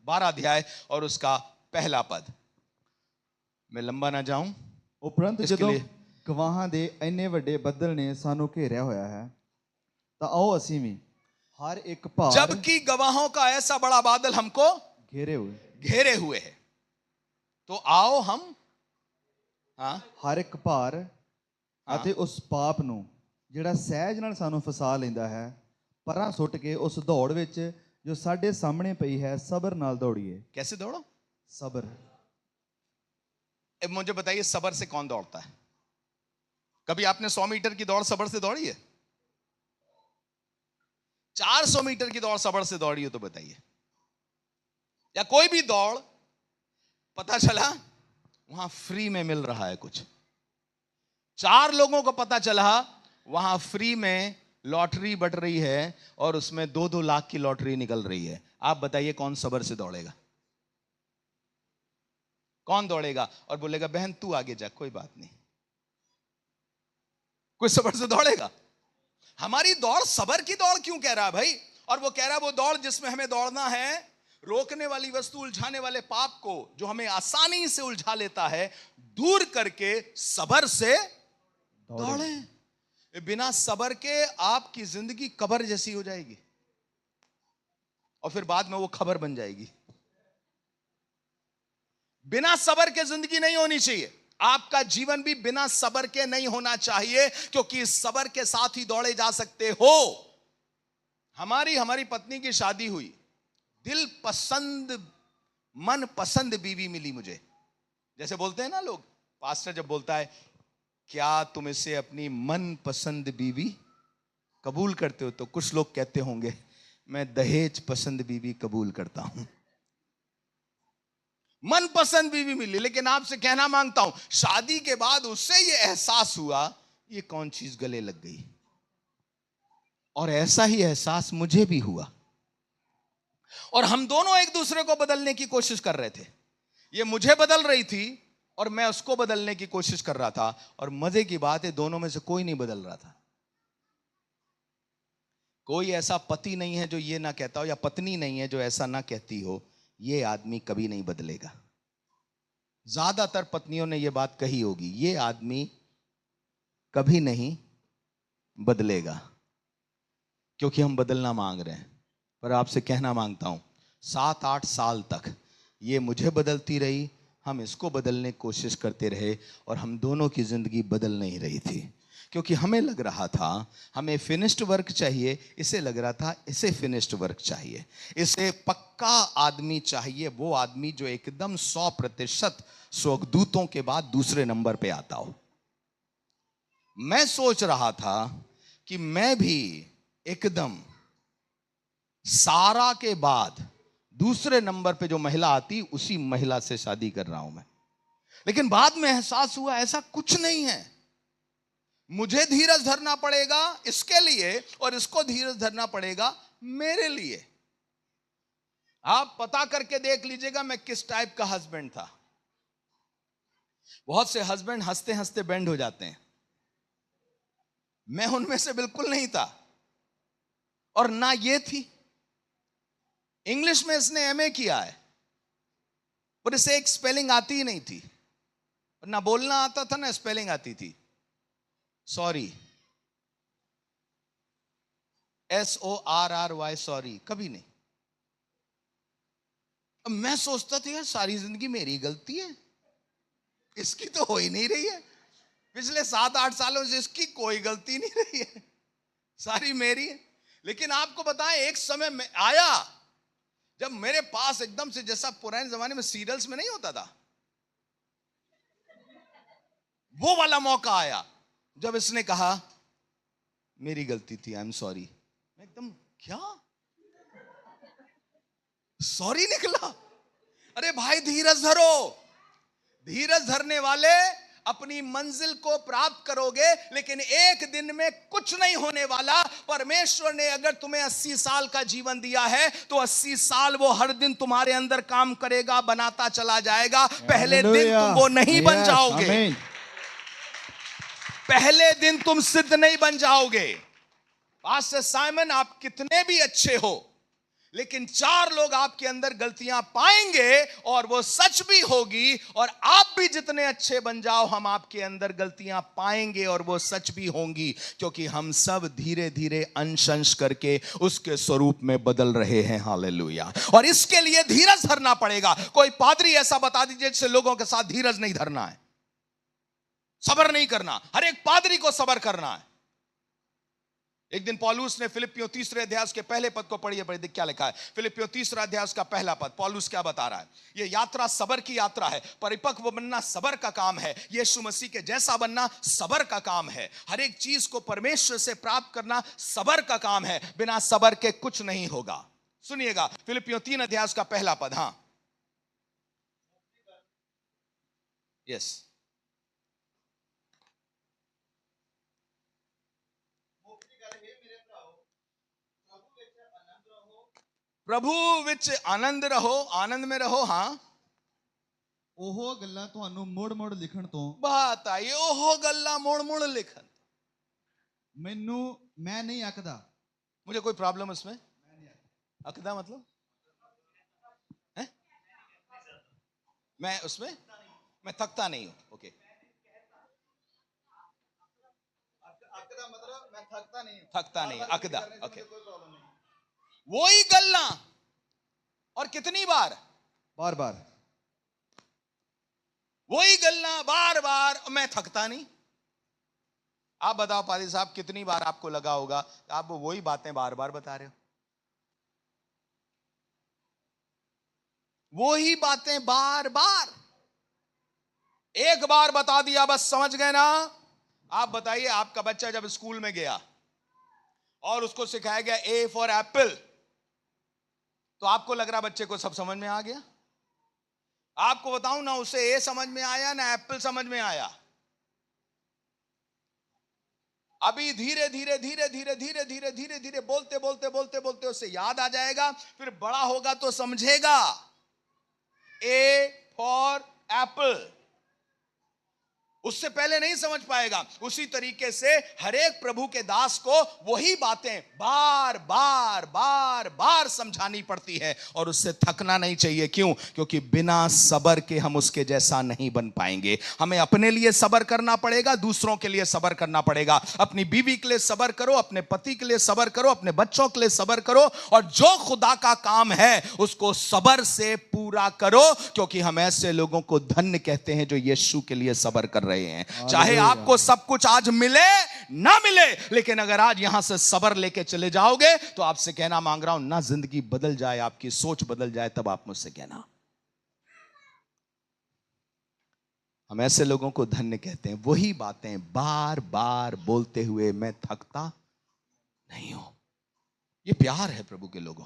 12 अध्याय और उसका पहला पद। मैं लंबा ना जाऊं। उपरंत ਜਦੋਂ ਗਵਾਹਾਂ ਦੇ ਇੰਨੇ ਵੱਡੇ ਬੱਦਲ ਨੇ ਸਾਨੂੰ ਘੇਰਿਆ ਹੋਇਆ ਹੈ ਤਾਂ ਆਓ ਅਸੀਂ ਵੀ हर एक भार जबकि गवाहों का ऐसा बड़ा बादल हमको घेरे हुए है, तो आओ हम हर एक भार ਅਤੇ ਉਸ ਪਾਪ ਨੂੰ ਜਿਹੜਾ ਸਹਿਜ ਨਾਲ ਸਾਨੂੰ ਫਸਾ ਲੈਂਦਾ ਹੈ ਪਰਾਂ ਸੁੱਟ ਕੇ ਉਸ ਦੌੜ ਵਿੱਚ ਜੋ ਸਾਡੇ ਸਾਹਮਣੇ ਪਈ ਹੈ ਸਬਰ ਨਾਲ दौड़िए। कैसे दौड़ो? सबर। अब मुझे बताइए सबर से कौन दौड़ता है? कभी आपने 100 मीटर की दौड़ सबर से दौड़ी है? 400 मीटर की दौड़ सबर से दौड़ी हो तो बताइए। या कोई भी दौड़ पता चला वहां फ्री में मिल रहा है कुछ, 4 लोगों को पता चला वहां फ्री में लॉटरी बट रही है और उसमें 2-2 लाख की लॉटरी निकल रही है। आप बताइए कौन सबर से दौड़ेगा? कौन दौड़ेगा और बोलेगा बहन तू आगे जा, कोई बात नहीं? कोई सबर से दौड़ेगा? हमारी दौड़ सबर की दौड़ क्यों कह रहा है भाई? और वो कह रहा है वो दौड़ जिसमें हमें दौड़ना है रोकने वाली वस्तु, उलझाने वाले पाप को जो हमें आसानी से उलझा लेता है, दूर करके सबर से दौड़ें। बिना सबर के आपकी जिंदगी कब्र जैसी हो जाएगी और फिर बाद में वो खबर बन जाएगी। बिना सबर के जिंदगी नहीं होनी चाहिए। आपका जीवन भी बिना सबर के नहीं होना चाहिए, क्योंकि सबर के साथ ही दौड़े जा सकते हो। हमारी पत्नी की शादी हुई, दिल पसंद मन पसंद बीवी मिली मुझे। जैसे बोलते हैं ना लोग, पास्टर जब बोलता है क्या तुम इसे अपनी मन पसंद बीवी कबूल करते हो, तो कुछ लोग कहते होंगे मैं दहेज पसंद बीवी कबूल करता हूं। मन पसंद बीवी मिली, लेकिन आपसे कहना मांगता हूं शादी के बाद उससे ये एहसास हुआ ये कौन चीज गले लग गई। और ऐसा ही एहसास मुझे भी हुआ और हम दोनों एक दूसरे को बदलने की कोशिश कर रहे थे। ये मुझे बदल रही थी और मैं उसको बदलने की कोशिश कर रहा था, और मजे की बात है दोनों में से कोई नहीं बदल रहा था। कोई ऐसा पति नहीं है जो ये ना कहता हो, या पत्नी नहीं है जो ऐसा ना कहती हो ये आदमी कभी नहीं बदलेगा। ज्यादातर पत्नियों ने ये बात कही होगी, ये आदमी कभी नहीं बदलेगा, क्योंकि हम बदलना मांग रहे हैं। पर आपसे कहना मांगता हूं 7-8 साल तक ये मुझे बदलती रही, हम इसको बदलने की कोशिश करते रहे और हम दोनों की जिंदगी बदल नहीं रही थी, क्योंकि हमें लग रहा था हमें फिनिश्ड वर्क चाहिए, इसे लग रहा था इसे फिनिश्ड वर्क चाहिए, इसे पक्का आदमी चाहिए, वो आदमी जो एकदम 100% स्वर्गदूतों के बाद दूसरे नंबर पे आता हो। मैं सोच रहा था कि मैं भी एकदम सारा के बाद दूसरे नंबर पे जो महिला आती उसी महिला से शादी कर रहा हूं मैं, लेकिन बाद में एहसास हुआ ऐसा कुछ नहीं है। मुझे धीरज धरना पड़ेगा इसके लिए और इसको धीरज धरना पड़ेगा मेरे लिए। आप पता करके देख लीजिएगा मैं किस टाइप का हस्बैंड था। बहुत से हस्बैंड हंसते हंसते बेंड हो जाते हैं, मैं उनमें से बिल्कुल नहीं था। और ना ये थी, इंग्लिश में इसने एमए किया है पर इसे एक स्पेलिंग आती ही नहीं थी, ना बोलना आता था ना स्पेलिंग आती थी। सॉरी, SORRY, सॉरी कभी नहीं। अब मैं सोचता था यार सारी जिंदगी मेरी गलती है, इसकी तो हो ही नहीं रही है। पिछले 7-8 सालों से इसकी कोई गलती नहीं रही है, सारी मेरी है। लेकिन आपको बताएं, एक समय में आया जब मेरे पास एकदम से, जैसा पुराने जमाने में सीरियल्स में नहीं होता था, वो वाला मौका आया जब इसने कहा मेरी गलती थी, आई एम सॉरी। मैं एकदम, क्या सॉरी निकला? अरे भाई धीरज धरो, धीरज धरने वाले अपनी मंजिल को प्राप्त करोगे, लेकिन एक दिन में कुछ नहीं होने वाला। परमेश्वर ने अगर तुम्हें 80 साल का जीवन दिया है तो 80 साल वो हर दिन तुम्हारे अंदर काम करेगा, बनाता चला जाएगा। पहले दिन तुम वो नहीं बन जाओगे, पहले दिन तुम सिद्ध नहीं बन जाओगे। पास्टर साइमन, आप कितने भी अच्छे हो, लेकिन 4 लोग आपके अंदर गलतियां पाएंगे और वो सच भी होगी। और आप भी जितने अच्छे बन जाओ, हम आपके अंदर गलतियां पाएंगे और वो सच भी होंगी, क्योंकि हम सब धीरे धीरे अंश अंश करके उसके स्वरूप में बदल रहे हैं। हालेलुया। और इसके लिए धीरज धरना पड़ेगा। कोई पादरी ऐसा बता दीजिए जिससे लोगों के साथ धीरज नहीं धरना है, सबर नहीं करना। हर एक पादरी को सबर करना है। एक दिन पौलुस ने फिलिप्पियों 3 अध्याय के पहले पद को पढ़िए, पढ़िए क्या लिखा है। फिलिप्पियों 3 अध्याय का पहला पद, पौलुस क्या बता रहा है। ये यात्रा सबर की यात्रा है। परिपक्व बनना सबर का काम है। यीशु मसीह के जैसा बनना सबर का काम है। हर एक चीज को परमेश्वर से प्राप्त करना सबर का काम है। बिना सबर के कुछ नहीं होगा। सुनिएगा, फिलिप्पियों 3 अध्याय का पहला पद। हाँ, यस। प्रभु विच आनंद रहो, आनंद में रहो। हाँ, ਉਹ ਗੱਲਾਂ ਤੁਹਾਨੂੰ ਮੋੜ-ਮੋੜ ਲਿਖਣ ਤੋਂ बात आई, ओहो गल्ला मोड़ मोड़ लिखन। ਮੈਨੂੰ मैं नहीं अकदा। मुझे कोई प्रॉब्लम उसमें? अकदा मतलब है? मैं उसमें मैं थकता नहीं हूं। ओके, अकदा मतलब मैं थकता नहीं हूं, थकता नहीं, अकदा। ओके, वही गल्ला। और कितनी बार? बार बार वही गल्ला बार बार, मैं थकता नहीं। आप बताओ पादी साहब, कितनी बार आपको लगा होगा आप वही बातें बार बार बता रहे हो? वही बातें बार बार, एक बार बता दिया बस समझ गए ना। आप बताइए, आपका बच्चा जब स्कूल में गया और उसको सिखाया गया ए फॉर एप्पल, तो आपको लग रहा बच्चे को सब समझ में आ गया? आपको बताऊं ना, उसे ए समझ में आया ना एप्पल समझ में आया। अभी धीरे धीरे धीरे धीरे धीरे धीरे धीरे धीरे बोलते बोलते बोलते बोलते उसे याद आ जाएगा। फिर बड़ा होगा तो समझेगा ए फॉर एप्पल। उससे पहले नहीं समझ पाएगा। उसी तरीके से हर एक प्रभु के दास को वही बातें बार बार बार बार समझानी पड़ती है और उससे थकना नहीं चाहिए। क्यों? क्योंकि बिना सबर के हम उसके जैसा नहीं बन पाएंगे। हमें अपने लिए सबर करना पड़ेगा, दूसरों के लिए सबर करना पड़ेगा। अपनी बीवी के लिए सबर करो, अपने पति के लिए सबर करो, अपने बच्चों के लिए सबर करो, और जो खुदा का काम है उसको सबर से पूरा करो, क्योंकि हम ऐसे लोगों को धन्य कहते हैं जो यीशु के लिए सबर कर रहे हैं। चाहे आपको सब कुछ आज मिले ना मिले, लेकिन अगर आज यहां से सबर लेके चले जाओगे तो आपसे कहना मांग रहा हूं, ना जिंदगी बदल जाए, आपकी सोच बदल जाए, तब आप मुझसे कहना। हम ऐसे लोगों को धन्य कहते हैं, वही बातें बार बार बोलते हुए मैं थकता नहीं हूं। यह प्यार है प्रभु के लोगों।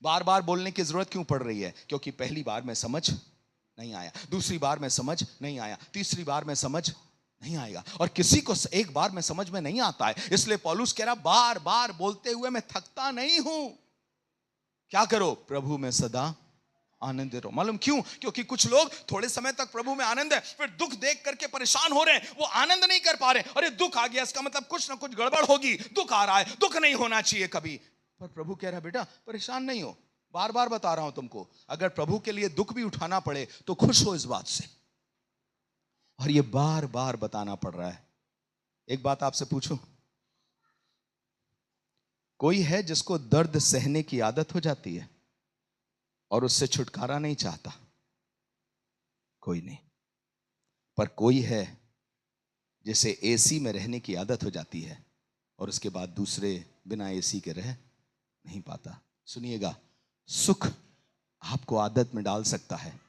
बार बार बोलने की जरूरत क्यों पड़ रही है? क्योंकि पहली बार में समझ नहीं आया, दूसरी बार में समझ नहीं आया, तीसरी बार में समझ नहीं आएगा, और किसी को एक बार में समझ में नहीं आता है। इसलिए पौलुस कह रहा बार बार बोलते हुए मैं थकता नहीं हूं। क्या करो? प्रभु में सदा आनंदित रहो। मालूम क्यों? क्योंकि कुछ लोग थोड़े समय तक प्रभु में आनंद है, फिर दुख देख करके परेशान हो रहे हैं, वो आनंद नहीं कर पा रहे। अरे दुख आ गया, इसका मतलब कुछ ना कुछ गड़बड़ होगी, दुख आ रहा है, दुख नहीं होना चाहिए कभी। पर प्रभु कह रहा है, बेटा परेशान नहीं हो, बार बार बता रहा हूं तुमको, अगर प्रभु के लिए दुख भी उठाना पड़े तो खुश हो इस बात से। और ये बार बार बताना पड़ रहा है। एक बात आपसे पूछूं, कोई है जिसको दर्द सहने की आदत हो जाती है और उससे छुटकारा नहीं चाहता? कोई नहीं। पर कोई है जिसे एसी में रहने की आदत हो जाती है और उसके बाद दूसरे बिना एसी के रह नहीं पाता। सुनिएगा, सुख आपको आदत में डाल सकता है,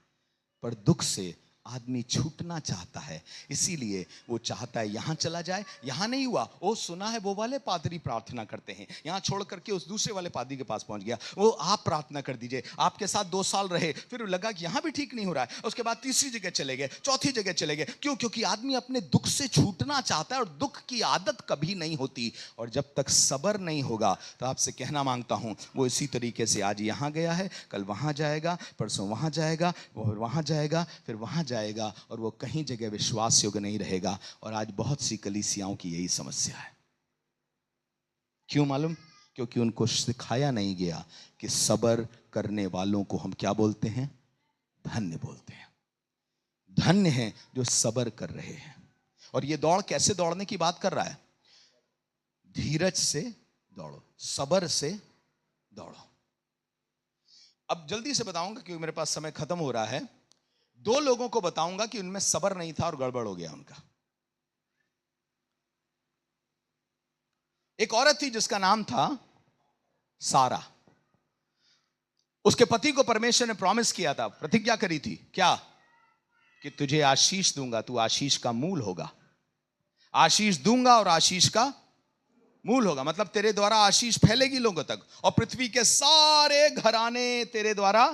पर दुख से आदमी छूटना चाहता है। इसीलिए वो चाहता है यहां चला जाए, यहां नहीं हुआ, वो सुना है वो वाले पादरी प्रार्थना करते हैं, यहां छोड़ करके उस दूसरे वाले पादरी के पास पहुंच गया, वो आप प्रार्थना कर दीजिए। आपके साथ 2 साल रहे, फिर लगा कि यहां भी ठीक नहीं हो रहा है, उसके बाद तीसरी जगह चले गए, चौथी जगह चले गए। क्यों? क्योंकि आदमी अपने दुख से छूटना चाहता है और दुख की आदत कभी नहीं होती। और जब तक सब्र नहीं होगा, तो आपसे कहना मांगता हूं, वो इसी तरीके से आज यहां गया है, कल वहां जाएगा, परसों वहां जाएगा, वहां जाएगा, फिर वहां जाएगा, और वो कहीं जगह विश्वास योग्य नहीं रहेगा। और आज बहुत सी कलीसियाओं की यही समस्या है। क्यों मालूम? क्योंकि उनको सिखाया नहीं गया कि सब्र करने वालों को हम क्या बोलते हैं? धन्य बोलते हैं। धन्य हैं जो सब्र कर रहे हैं। और ये दौड़ कैसे दौड़ने की बात कर रहा है? धीरज से दौड़ो, सब्र से दौड़ो। अब जल्दी से बताऊंगा क्योंकि मेरे पास समय खत्म हो रहा है। 2 लोगों को बताऊंगा कि उनमें सब्र नहीं था और गड़बड़ हो गया उनका। एक औरत थी जिसका नाम था सारा। उसके पति को परमेश्वर ने प्रॉमिस किया था, प्रतिज्ञा करी थी, क्या? कि तुझे आशीष दूंगा, तू आशीष का मूल होगा। आशीष दूंगा और आशीष का मूल होगा, मतलब तेरे द्वारा आशीष फैलेगी लोगों तक, और पृथ्वी के सारे घराने तेरे द्वारा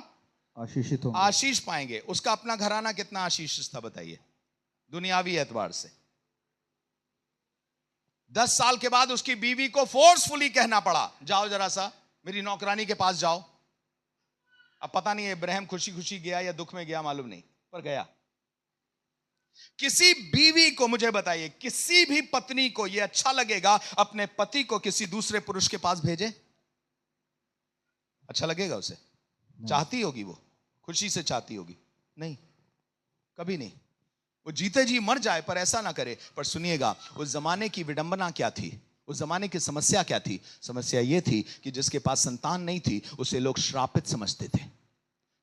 आशीषित होंगे। आशीष पाएंगे। उसका अपना घराना कितना आशीषित था बताइए, दुनियावी एतबार से। 10 साल के बाद उसकी बीवी को फोर्सफुली कहना पड़ा, जाओ जरा सा मेरी नौकरानी के पास जाओ। अब पता नहीं इब्राहिम खुशी खुशी गया या दुख में गया, मालूम नहीं, पर गया। किसी बीवी को, मुझे बताइए, किसी भी पत्नी को यह अच्छा लगेगा अपने पति को किसी दूसरे पुरुष के पास भेजे? अच्छा लगेगा उसे? चाहती होगी वो, खुशी से चाहती होगी? नहीं, कभी नहीं। वो जीते जी मर जाए पर ऐसा ना करे। पर सुनिएगा, उस जमाने की विडंबना क्या थी? उस जमाने की समस्या क्या थी? समस्या यह थी कि जिसके पास संतान नहीं थी उसे लोग श्रापित समझते थे।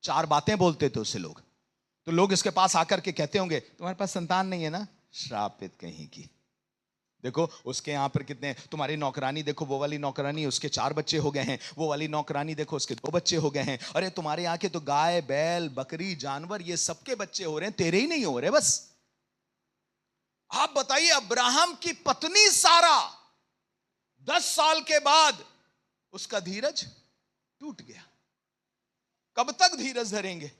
4 बातें बोलते थे उसे लोग। तो लोग इसके पास आकर के कहते होंगे, तुम्हारे पास संतान नहीं है ना, श्रापित कहीं की। देखो उसके यहां पर कितने, तुम्हारी नौकरानी देखो, वो वाली नौकरानी उसके 4 बच्चे हो गए हैं, वो वाली नौकरानी देखो उसके 2 बच्चे हो गए हैं। अरे तुम्हारे यहां के तो गाय बैल बकरी जानवर ये सबके बच्चे हो रहे हैं, तेरे ही नहीं हो रहे बस। आप बताइए, अब्राहम की पत्नी सारा 10 साल के बाद उसका धीरज टूट गया। कब तक धीरज धरेंगे?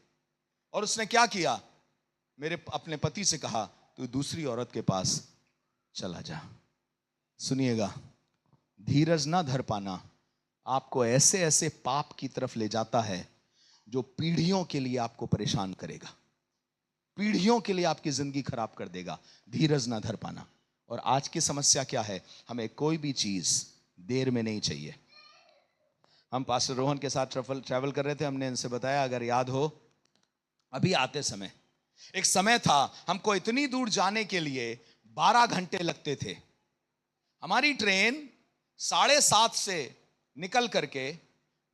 और उसने क्या किया? अपने पति से कहा, तू दूसरी औरत के पास चला जा। सुनिएगा, धीरज ना धर पाना आपको ऐसे ऐसे पाप की तरफ ले जाता है जो पीढ़ियों के लिए आपको परेशान करेगा, पीढ़ियों के लिए आपकी जिंदगी खराब कर देगा। धीरज ना धर पाना। और आज की समस्या क्या है? हमें कोई भी चीज देर में नहीं चाहिए। हम पास्टर रोहन के साथ ट्रैवल कर रहे थे, हमने इनसे बताया, अगर याद हो, अभी आते समय एक समय था हमको इतनी दूर जाने के लिए 12 घंटे लगते थे। हमारी ट्रेन 7:30 से निकल करके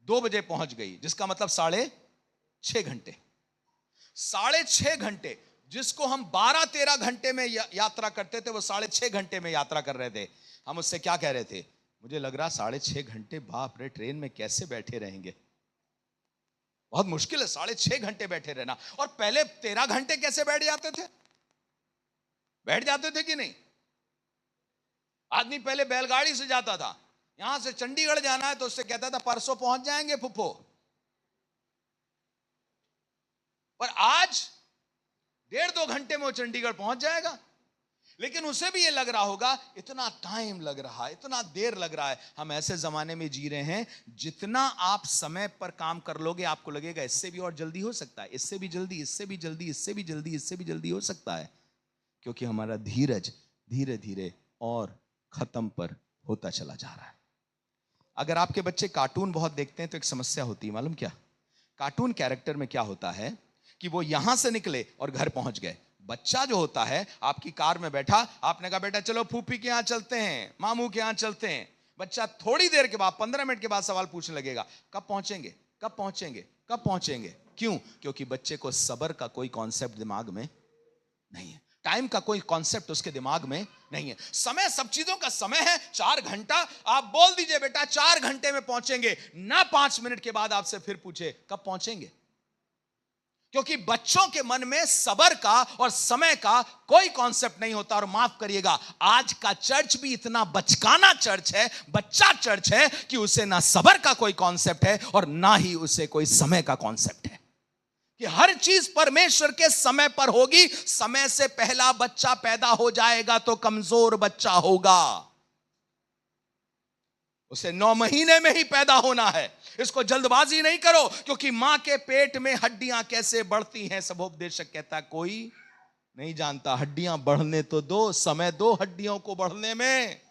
2 बजे पहुंच गई, जिसका मतलब 6.5 घंटे। 6.5 घंटे, जिसको हम 12-13 घंटे में यात्रा करते थे, वो 6.5 घंटे में यात्रा कर रहे थे। हम उससे क्या कह रहे थे? मुझे लग रहा 6.5 घंटे, बाप रे, ट्रेन में कैसे बैठे रहेंगे, बहुत मुश्किल है 6.5 घंटे बैठे रहना। और पहले 13 घंटे कैसे बैठ जाते थे? बैठ जाते थे कि नहीं? आदमी पहले बैलगाड़ी से जाता था, यहां से चंडीगढ़ जाना है तो उससे कहता था परसों पहुंच जाएंगे फुफ्फो। पर आज 1.5-2 घंटे में वो चंडीगढ़ पहुंच जाएगा। लेकिन उसे भी ये लग रहा होगा इतना टाइम लग रहा है, इतना देर लग रहा है। हम ऐसे जमाने में जी रहे हैं, जितना आप समय पर काम कर लोगे आपको लगेगा इससे भी और जल्दी हो सकता है, इससे भी जल्दी, इससे भी जल्दी, इससे भी जल्दी, इससे भी जल्दी हो सकता है। क्योंकि हमारा धीरज धीरे धीरे और खत्म पर होता चला जा रहा है। अगर आपके बच्चे कार्टून बहुत देखते हैं तो एक समस्या होती है, मालूम क्या? कार्टून कैरेक्टर में क्या होता है कि वो यहां से निकले और घर पहुंच गए। बच्चा जो होता है आपकी कार में बैठा, आपने कहा बेटा चलो फूफी के यहां चलते हैं, मामू के यहां चलते हैं, बच्चा थोड़ी देर के बाद 15 मिनट के बाद सवाल पूछने लगेगा, कब पहुंचेंगे, कब पहुंचेंगे, कब पहुंचेंगे? क्यों? क्योंकि बच्चे को सब्र का कोई कॉन्सेप्ट दिमाग में नहीं है, टाइम का कोई कॉन्सेप्ट उसके दिमाग में नहीं है। समय सब चीजों का समय है। 4 घंटा आप बोल दीजिए बेटा 4 घंटे में पहुंचेंगे, ना 5 मिनट के बाद आपसे फिर पूछे कब पहुंचेंगे। क्योंकि बच्चों के मन में सबर का और समय का कोई कॉन्सेप्ट नहीं होता। और माफ करिएगा, आज का चर्च भी इतना बचकाना चर्च है, बच्चा चर्च है कि उसे ना सबर का कोई कॉन्सेप्ट है और ना ही उसे कोई समय का कॉन्सेप्ट है कि हर चीज परमेश्वर के समय पर होगी। समय से पहला बच्चा पैदा हो जाएगा तो कमजोर बच्चा होगा, उसे 9 महीने में ही पैदा होना है। इसको जल्दबाजी नहीं करो, क्योंकि मां के पेट में हड्डियां कैसे बढ़ती हैं, सबोपदेशक कहता है कोई नहीं जानता। हड्डियां बढ़ने तो दो, समय दो हड्डियों को बढ़ने में।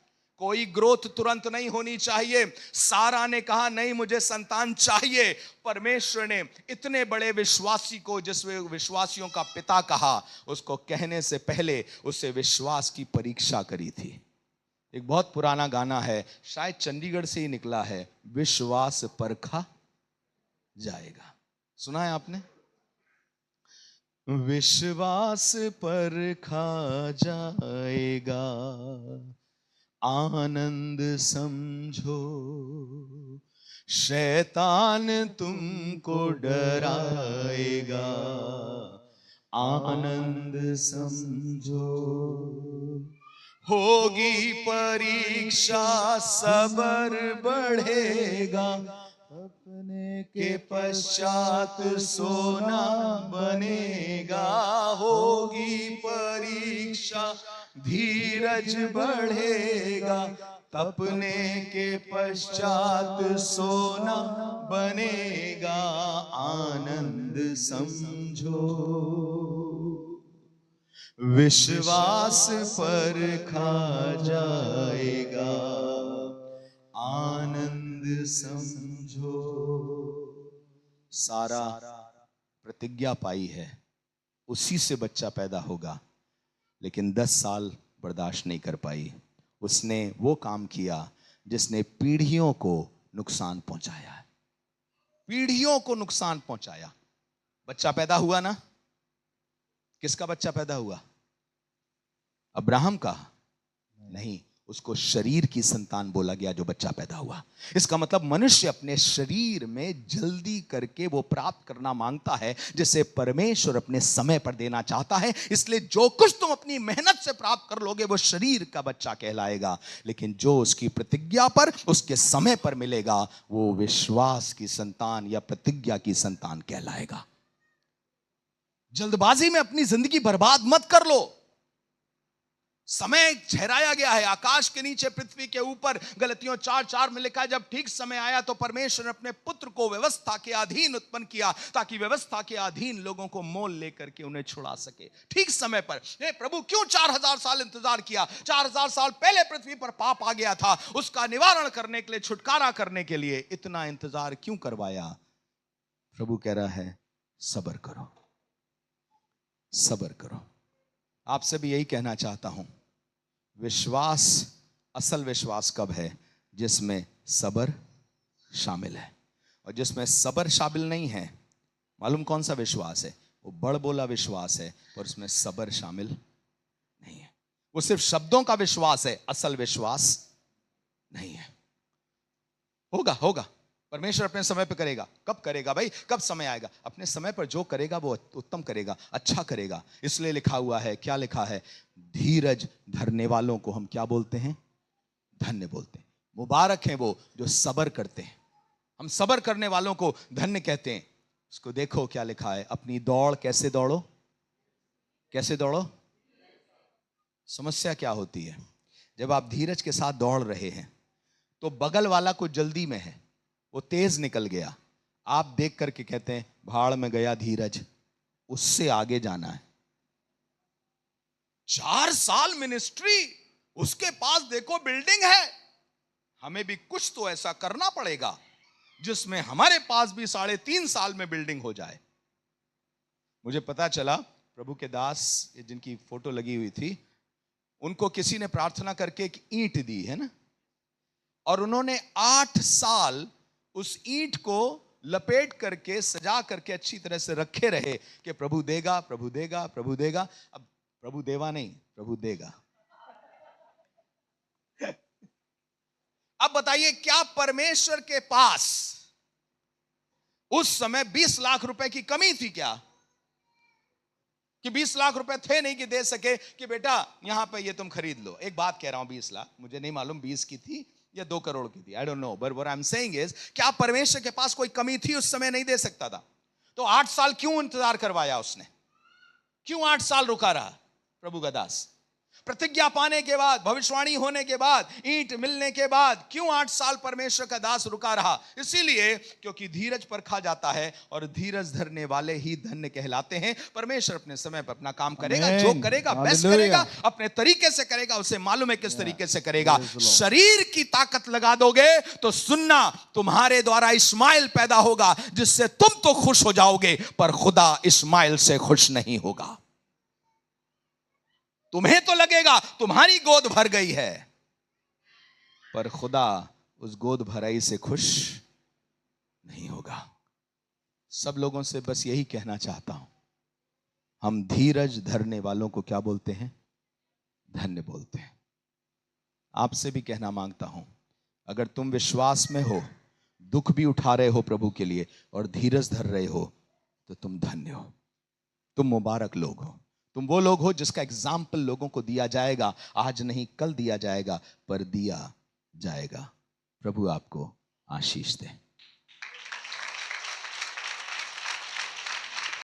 कोई ग्रोथ तुरंत नहीं होनी चाहिए। सारा ने कहा नहीं मुझे संतान चाहिए। परमेश्वर ने इतने बड़े विश्वासी को, जिसमें विश्वासियों का पिता कहा, उसको कहने से पहले उससे विश्वास की परीक्षा करी थी। एक बहुत पुराना गाना है, शायद चंडीगढ़ से ही निकला है, विश्वास परखा जाएगा। सुना है आपने? विश्वास परखा जाएगा, आनंद समझो, शैतान तुमको डराएगा, आनंद समझो। होगी परीक्षा सब्र बढ़ेगा, अपने के पश्चात सोना बनेगा। होगी परीक्षा धीरज बढ़ेगा, तपने के पश्चात सोना बनेगा, आनंद समझो। विश्वास परखा जाएगा, आनंद समझो। सारा प्रतिज्ञा पाई है, उसी से बच्चा पैदा होगा, लेकिन 10 साल बर्दाश्त नहीं कर पाई। उसने वो काम किया जिसने पीढ़ियों को नुकसान पहुंचाया है, पीढ़ियों को नुकसान पहुंचाया। बच्चा पैदा हुआ ना, किसका बच्चा पैदा हुआ? अब्राहम का नहीं, उसको शरीर की संतान बोला गया जो बच्चा पैदा हुआ। इसका मतलब मनुष्य अपने शरीर में जल्दी करके वो प्राप्त करना मांगता है जिसे परमेश्वर अपने समय पर देना चाहता है। इसलिए जो कुछ तुम अपनी मेहनत से प्राप्त कर लोगे वो शरीर का बच्चा कहलाएगा, लेकिन जो उसकी प्रतिज्ञा पर, उसके समय पर मिलेगा, वो विश्वास की संतान या प्रतिज्ञा की संतान कहलाएगा। जल्दबाजी में अपनी जिंदगी बर्बाद मत कर लो। समय ठहराया गया है, आकाश के नीचे पृथ्वी के ऊपर। गलतियों 4:4 में लिखा है, जब ठीक समय आया तो परमेश्वर ने अपने पुत्र को व्यवस्था के अधीन उत्पन्न किया, ताकि व्यवस्था के अधीन लोगों को मोल लेकर के उन्हें छुड़ा सके ठीक समय पर। हे प्रभु, क्यों 4000 साल इंतजार किया? 4000 साल पहले पृथ्वी पर पाप आ गया था, उसका निवारण करने के लिए, छुटकारा करने के लिए इतना इंतजार क्यों करवाया? प्रभु कह रहा है सब्र करो, सब्र करो। आपसे भी यही कहना चाहता हूं, विश्वास, असल विश्वास कब है? जिसमें सब्र शामिल है। और जिसमें सब्र शामिल नहीं है, मालूम कौन सा विश्वास है? वो बड़ बोला विश्वास है, पर उसमें सब्र शामिल नहीं है। वो सिर्फ शब्दों का विश्वास है, असल विश्वास नहीं है। होगा होगा, परमेश्वर अपने समय पर करेगा। कब करेगा भाई? कब समय आएगा? अपने समय पर जो करेगा वो उत्तम करेगा, अच्छा करेगा। इसलिए लिखा हुआ है, क्या लिखा है? धीरज धरने वालों को हम क्या बोलते हैं? धन्य बोलते हैं। मुबारक हैं वो जो सब्र करते हैं। हम सब्र करने वालों को धन्य कहते हैं। उसको देखो क्या लिखा है, अपनी दौड़ कैसे दौड़ो, कैसे दौड़ो? समस्या क्या होती है? जब आप धीरज के साथ दौड़ रहे हैं तो बगल वाला को जल्दी में है, वो तेज निकल गया, आप देख करके कहते हैं भाड़ में गया धीरज, उससे आगे जाना है। 4 साल मिनिस्ट्री, उसके पास देखो बिल्डिंग है, हमें भी कुछ तो ऐसा करना पड़ेगा जिसमें हमारे पास भी 3.5 साल में बिल्डिंग हो जाए। मुझे पता चला प्रभु के दास, ये जिनकी फोटो लगी हुई थी, उनको किसी ने प्रार्थना करके एक ईंट दी है ना, और उन्होंने 8 साल उस ईंट को लपेट करके सजा करके अच्छी तरह से रखे रहे कि प्रभु देगा, प्रभु देगा, प्रभु देगा। अब प्रभु देवा नहीं, प्रभु देगा। अब बताइए, क्या परमेश्वर के पास उस समय 20 लाख रुपए की कमी थी क्या? कि 20 लाख रुपए थे नहीं कि दे सके कि बेटा यहां पे ये तुम खरीद लो। एक बात कह रहा हूं, 20 लाख, मुझे नहीं मालूम 20 की थी या 2 करोड़ की थी, I don't know, but what I am saying is, क्या परमेश्वर के पास कोई कमी थी उस समय नहीं दे सकता था? तो 8 साल क्यों इंतजार करवाया उसने? क्यों 8 साल रुका रहा प्रभु का दास? प्रतिज्ञा पाने के बाद, भविष्यवाणी होने के बाद, ईंट मिलने के बाद क्यों 8 साल परमेश्वर का दास रुका रहा? इसीलिए क्योंकि धीरज परखा जाता है और धीरज धरने वाले ही धन्य कहलाते हैं। परमेश्वर अपने समय पर अपना काम करेगा, जो करेगा बेस्ट करेगा, अपने तरीके से करेगा, उसे मालूम है किस तरीके से करेगा। शरीर की ताकत लगा दोगे तो सुनना, तुम्हारे द्वारा इस्माइल पैदा होगा जिससे तुम तो खुश हो जाओगे, पर खुदा इस्माइल से खुश नहीं होगा। तुम्हें तो लगेगा तुम्हारी गोद भर गई है, पर खुदा उस गोद भराई से खुश नहीं होगा। सब लोगों से बस यही कहना चाहता हूं, हम धीरज धरने वालों को क्या बोलते हैं? धन्य बोलते हैं। आपसे भी कहना मांगता हूं, अगर तुम विश्वास में हो, दुख भी उठा रहे हो प्रभु के लिए और धीरज धर रहे हो, तो तुम धन्य हो, तुम मुबारक लोग हो। तुम वो लोग हो जिसका एग्जाम्पल लोगों को दिया जाएगा, आज नहीं कल दिया जाएगा, पर दिया जाएगा। प्रभु आपको आशीष दे।